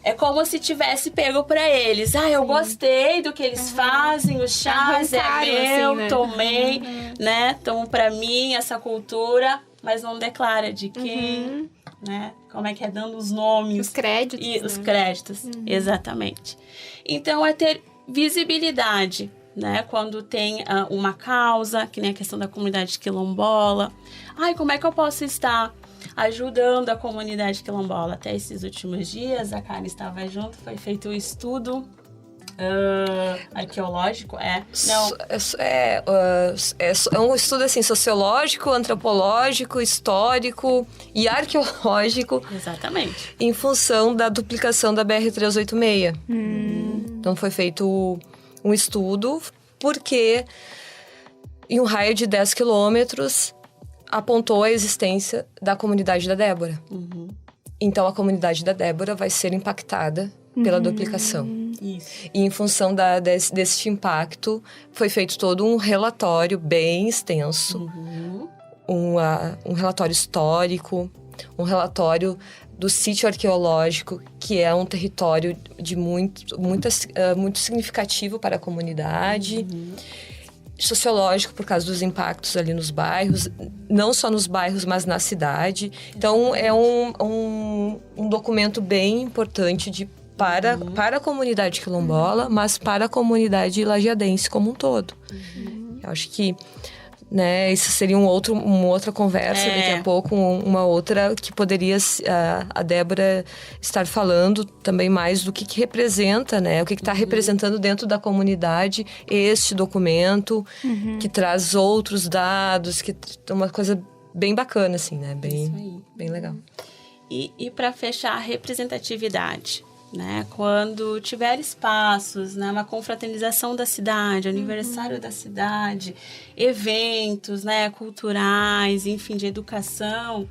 É como se tivesse pego pra eles. Eu gostei do que eles fazem, os chás é meu, assim, né? Tomei, né? Tomo pra mim essa cultura, mas não declara de quem, né? Como é que é dando os nomes. Os créditos. E os créditos, exatamente. Então, é ter visibilidade, né? Quando tem uma causa, que nem a questão da comunidade quilombola. Como é que eu posso estar ajudando a comunidade quilombola? Até esses últimos dias, a Karen estava junto, foi feito um estudo arqueológico? Não. É um estudo assim, sociológico, antropológico, histórico e arqueológico. Exatamente. Em função da duplicação da BR-386. Então foi feito um estudo, porque em um raio de 10 quilômetros apontou a existência da comunidade da Débora. Então a comunidade da Débora vai ser impactada pela duplicação. Isso. E em função desse impacto, foi feito todo um relatório bem extenso, um relatório histórico, um relatório do sítio arqueológico, que é um território de muito significativo para a comunidade, sociológico por causa dos impactos ali nos bairros, não só nos bairros, mas na cidade. Então, é um documento bem importante para a comunidade quilombola, mas para a comunidade lajeadense como um todo. Eu acho que, né, isso seria uma outra conversa daqui a pouco, uma outra que poderia a Débora estar falando também mais do que representa, né, o que está representando dentro da comunidade este documento, que traz outros dados, que é uma coisa bem bacana, assim, né, bem legal. E para fechar, a representatividade, né? Quando tiver espaços, né? Uma confraternização da cidade, aniversário da cidade, eventos, né? Culturais, enfim, de educação,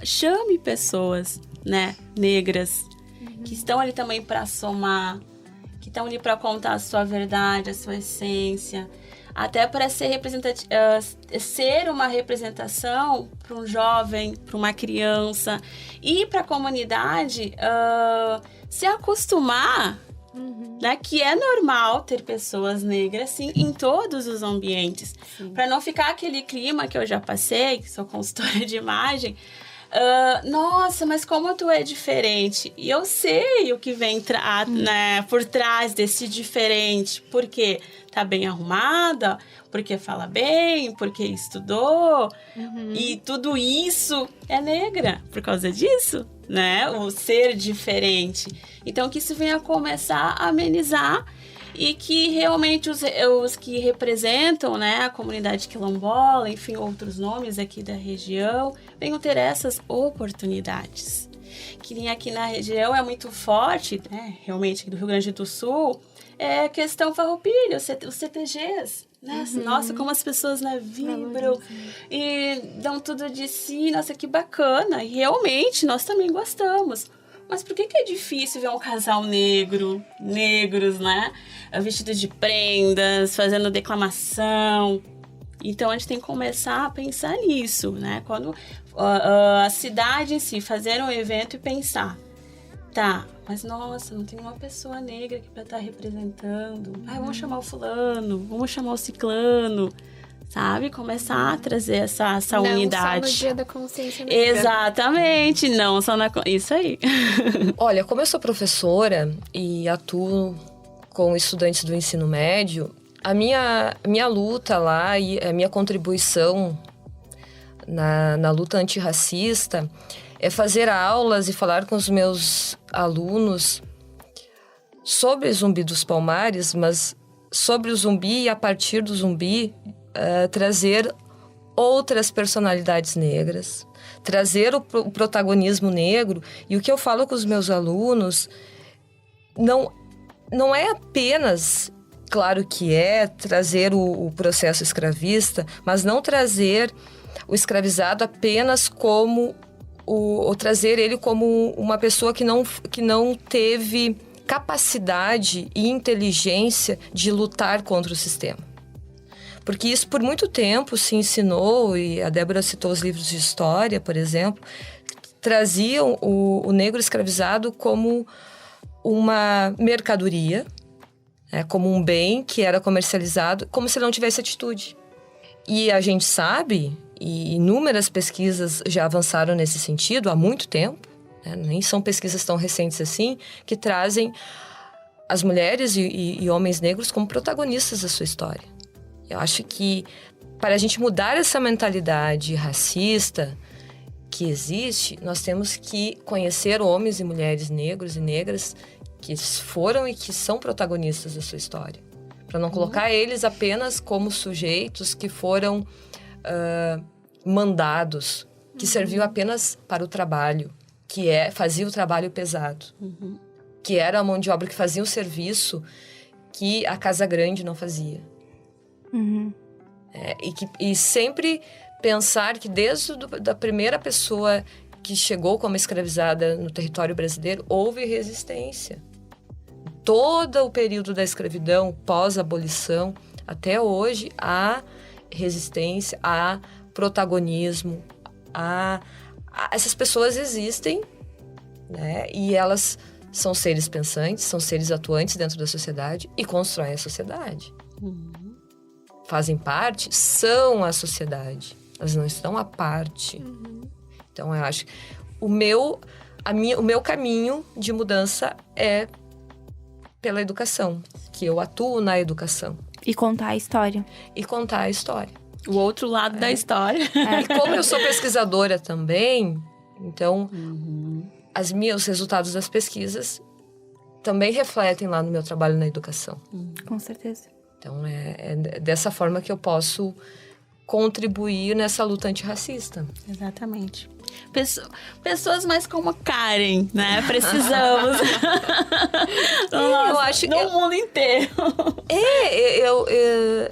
chame pessoas, né? Negras, que estão ali também para somar, que estão ali para contar a sua verdade, a sua essência, até para ser uma representação para um jovem, para uma criança e para a comunidade se acostumar, né, que é normal ter pessoas negras, sim, em todos os ambientes, para não ficar aquele clima que eu já passei, que sou consultora de imagem. Nossa, mas como tu é diferente? E eu sei o que vem né, por trás desse diferente. Porque tá bem arrumada, porque fala bem, porque estudou. E tudo isso é negra por causa disso, né? O ser diferente. Então, que isso venha começar a amenizar e que realmente os que representam, né, a comunidade quilombola, enfim, outros nomes aqui da região, venham ter essas oportunidades. Que nem aqui na região é muito forte, né, realmente aqui do Rio Grande do Sul, é a questão farroupilha, os CTGs. Né? Nossa, como as pessoas, né, vibram e dão tudo de si, nossa, que bacana. E realmente, nós também gostamos. Mas por que é difícil ver um casal negros, né? Vestidos de prendas, fazendo declamação. Então, a gente tem que começar a pensar nisso, né? Quando a cidade em si fazer um evento e pensar, tá, mas nossa, não tem uma pessoa negra aqui pra estar representando. Vamos chamar o fulano, vamos chamar o ciclano. Sabe? Começar a trazer essa unidade. Não só no Dia da Consciência Negra. Exatamente, não só na... Isso aí. Olha, como eu sou professora e atuo com estudantes do ensino médio, a minha luta lá e a minha contribuição na luta antirracista é fazer aulas e falar com os meus alunos sobre Zumbi dos Palmares, mas sobre o zumbi e a partir do zumbi trazer outras personalidades negras, trazer o protagonismo negro. E o que eu falo com os meus alunos não é apenas, claro que é, trazer o processo escravista, mas não trazer o escravizado apenas como ou trazer ele como uma pessoa que não teve capacidade e inteligência de lutar contra o sistema. Porque isso por muito tempo se ensinou, e a Débora citou os livros de história, por exemplo, traziam o negro escravizado como uma mercadoria, né, como um bem que era comercializado, como se ele não tivesse atitude. E a gente sabe, e inúmeras pesquisas já avançaram nesse sentido há muito tempo, né, nem são pesquisas tão recentes assim, que trazem as mulheres e homens negros como protagonistas da sua história. Eu acho que para a gente mudar essa mentalidade racista que existe, nós temos que conhecer homens e mulheres negros e negras que foram e que são protagonistas da sua história. Para não colocar eles apenas como sujeitos que foram mandados, que serviam apenas para o trabalho, fazia o trabalho pesado. Que era a mão de obra que fazia o serviço que a Casa Grande não fazia. E sempre pensar que desde da primeira pessoa que chegou como escravizada no território brasileiro, houve resistência. Todo o período da escravidão, pós-abolição, até hoje, há resistência, há protagonismo, essas pessoas existem, né? E elas são seres pensantes, são seres atuantes dentro da sociedade e constroem a sociedade. Fazem parte, são a sociedade. Elas não estão à parte. Então, eu acho que o meu caminho de mudança é pela educação, que eu atuo na educação. E contar a história. O outro lado da história. E como eu sou pesquisadora também, então, os resultados das pesquisas também refletem lá no meu trabalho na educação. Com certeza. Então, é dessa forma que eu posso contribuir nessa luta antirracista. Exatamente. Pessoas mais como a Karen, né? Precisamos. Eu acho no mundo inteiro.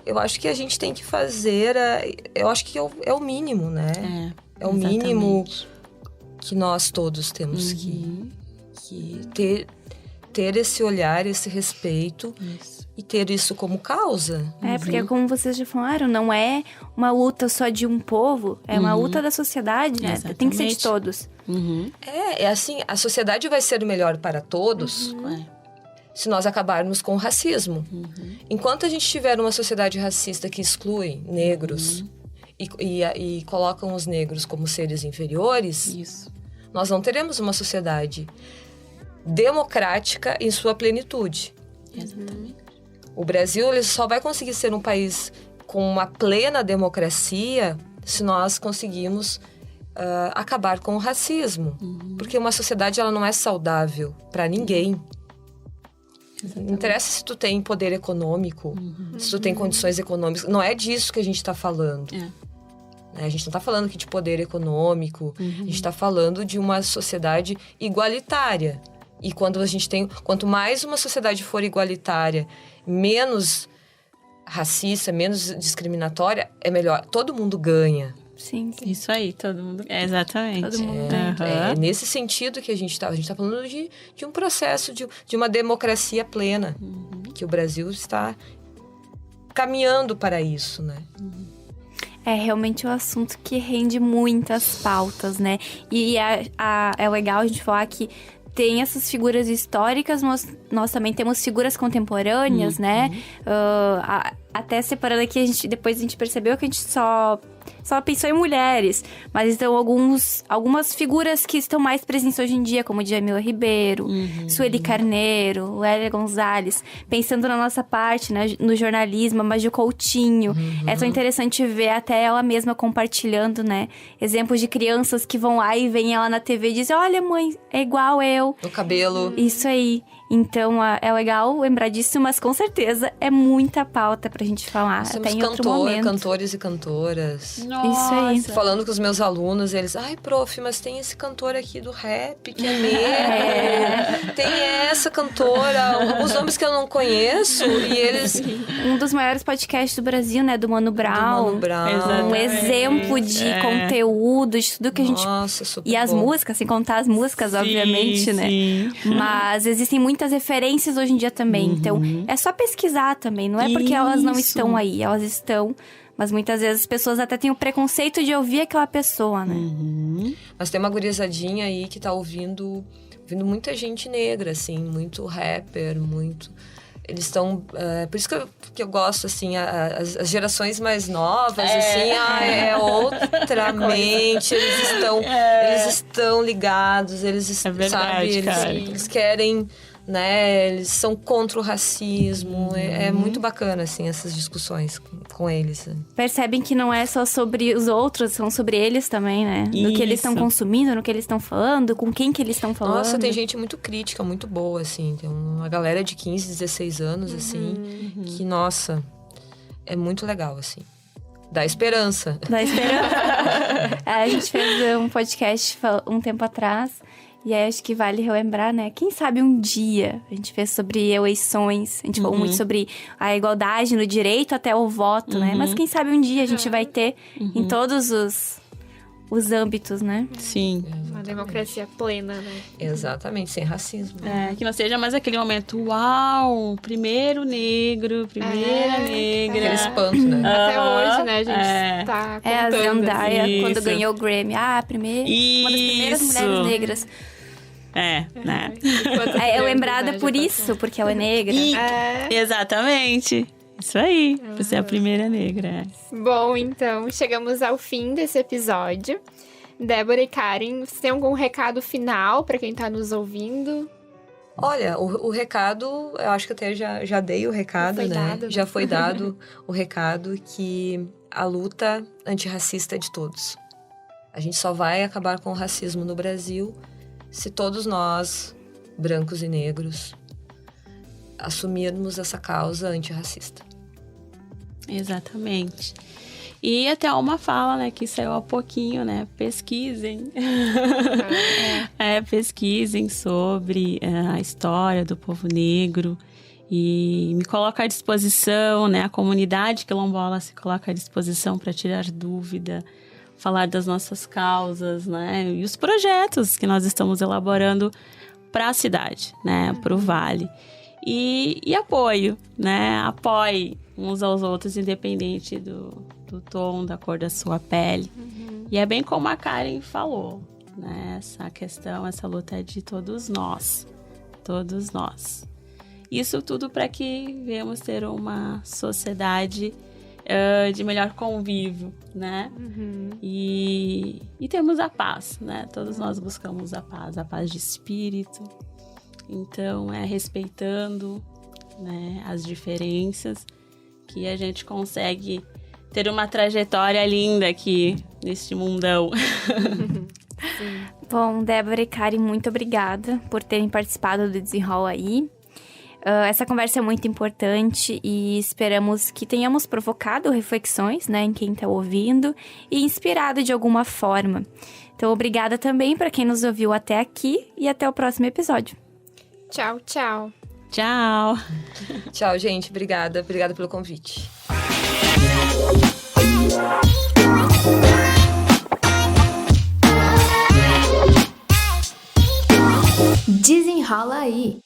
Eu acho que a gente tem que fazer... Eu acho que é o mínimo, né? É o mínimo que nós todos temos que ter esse olhar, esse respeito. Isso. E ter isso como causa. Porque como vocês já falaram, não é uma luta só de um povo, é uma luta da sociedade, né? Exatamente. Tem que ser de todos. É assim, a sociedade vai ser melhor para todos se nós acabarmos com o racismo. Enquanto a gente tiver uma sociedade racista que exclui negros e colocam os negros como seres inferiores, nós não teremos uma sociedade democrática em sua plenitude. Exatamente. O Brasil ele só vai conseguir ser um país com uma plena democracia se nós conseguirmos acabar com o racismo. Porque uma sociedade ela não é saudável para ninguém. Não interessa se tu tem poder econômico, se tu tem condições econômicas. Não é disso que a gente está falando. A gente não está falando aqui de poder econômico. A gente está falando de uma sociedade igualitária. E quanto mais uma sociedade for igualitária, menos racista, menos discriminatória, é melhor. Todo mundo ganha. Sim. Isso aí, todo mundo... exatamente. Todo mundo É nesse sentido que a gente está falando de um processo, de uma democracia plena. Que o Brasil está caminhando para isso, né? É realmente um assunto que rende muitas pautas, né? E é legal a gente falar que tem essas figuras históricas, mas nós também temos figuras contemporâneas, né? Até separando aqui, depois a gente percebeu que a gente só pensou em mulheres. Mas então algumas figuras que estão mais presentes hoje em dia, como Djamila Ribeiro, Sueli Carneiro, Lélia Gonzalez. Pensando na nossa parte, né, no jornalismo, a Maju Coutinho. É tão interessante ver até ela mesma compartilhando, né? Exemplos de crianças que vão lá e veem ela na TV e dizem: olha, mãe, é igual eu. O cabelo. Isso aí. Então, é legal lembrar disso, mas com certeza é muita pauta pra gente falar. Nós até em temos outro momento. cantores e cantoras. Nossa. Isso aí. Falando com os meus alunos, eles... Ai, prof, mas tem esse cantor aqui do rap, que é negro. Tem essa cantora. Alguns nomes que eu não conheço. E eles... Um dos maiores podcasts do Brasil, né? Do Mano Brown. Do Mano Brown. Exatamente. Um exemplo de conteúdo, de tudo que a gente... Nossa, super E as bom. músicas, sem contar as músicas, obviamente, né? Sim. Mas existem muitas referências hoje em dia também. Então, é só pesquisar também. Não é porque elas não estão aí. Elas estão... Mas muitas vezes as pessoas até têm o preconceito de ouvir aquela pessoa, né? Mas tem uma gurizadinha aí que tá ouvindo muita gente negra, assim. Muito rapper, muito... Eles estão... por isso que eu gosto, assim, as gerações mais novas, assim, é outra mente. Eles estão ligados, eles, É verdade, sabe, eles querem né? Eles são contra o racismo. É muito bacana, assim, essas discussões com eles. Percebem que não é só sobre os outros, são sobre eles também, né? No que eles estão consumindo, no que eles estão falando, com quem que eles estão falando. Nossa, tem gente muito crítica, muito boa, assim. Tem uma galera de 15, 16 anos, assim, que, nossa, é muito legal, assim. Dá esperança. Dá esperança. A gente fez um podcast um tempo atrás. E aí, acho que vale relembrar, né? Quem sabe um dia a gente fez sobre eleições. A gente falou muito sobre a igualdade no direito até o voto, né? Mas quem sabe um dia a gente vai ter em todos os âmbitos, né? Sim. Uma democracia plena, né? Exatamente, sem racismo. Que não seja mais aquele momento, uau, primeiro negro, primeira negra. Aquele espanto, né? Até hoje, né, a gente tá A contando. Zendaya, quando Isso. ganhou o Grammy. Uma das primeiras mulheres negras. Né? É lembrada por isso, porque ela é negra. Exatamente. Isso aí. Você é a primeira negra. Bom, então, chegamos ao fim desse episódio. Débora e Karen, você tem algum recado final pra quem tá nos ouvindo? Olha, o recado, eu acho que até já dei o recado, né? Já foi dado o recado que a luta antirracista é de todos. A gente só vai acabar com o racismo no Brasil se todos nós, brancos e negros, assumirmos essa causa antirracista. Exatamente. E até uma fala, né, que saiu há pouquinho, né? Pesquisem. Pesquisem sobre a história do povo negro e me coloca à disposição, né? A comunidade quilombola se coloca à disposição para tirar dúvida, falar das nossas causas, né? E os projetos que nós estamos elaborando para a cidade, né? Para o Vale. E apoio, né? Apoie uns aos outros, independente do tom, da cor da sua pele. E é bem como a Karen falou, né? Essa questão, essa luta é de todos nós. Todos nós. Isso tudo para que venhamos ter uma sociedade de melhor convívio, né? E temos a paz, né? Todos nós buscamos a paz de espírito. Então, respeitando, né, as diferenças que a gente consegue ter uma trajetória linda aqui neste mundão. Bom, Débora e Karen, muito obrigada por terem participado do Desenrola Aí. Essa conversa é muito importante e esperamos que tenhamos provocado reflexões, né, em quem está ouvindo e inspirado de alguma forma. Então, obrigada também para quem nos ouviu até aqui e até o próximo episódio. Tchau, tchau. Tchau. Tchau, gente. Obrigada pelo convite. Desenrola Aí.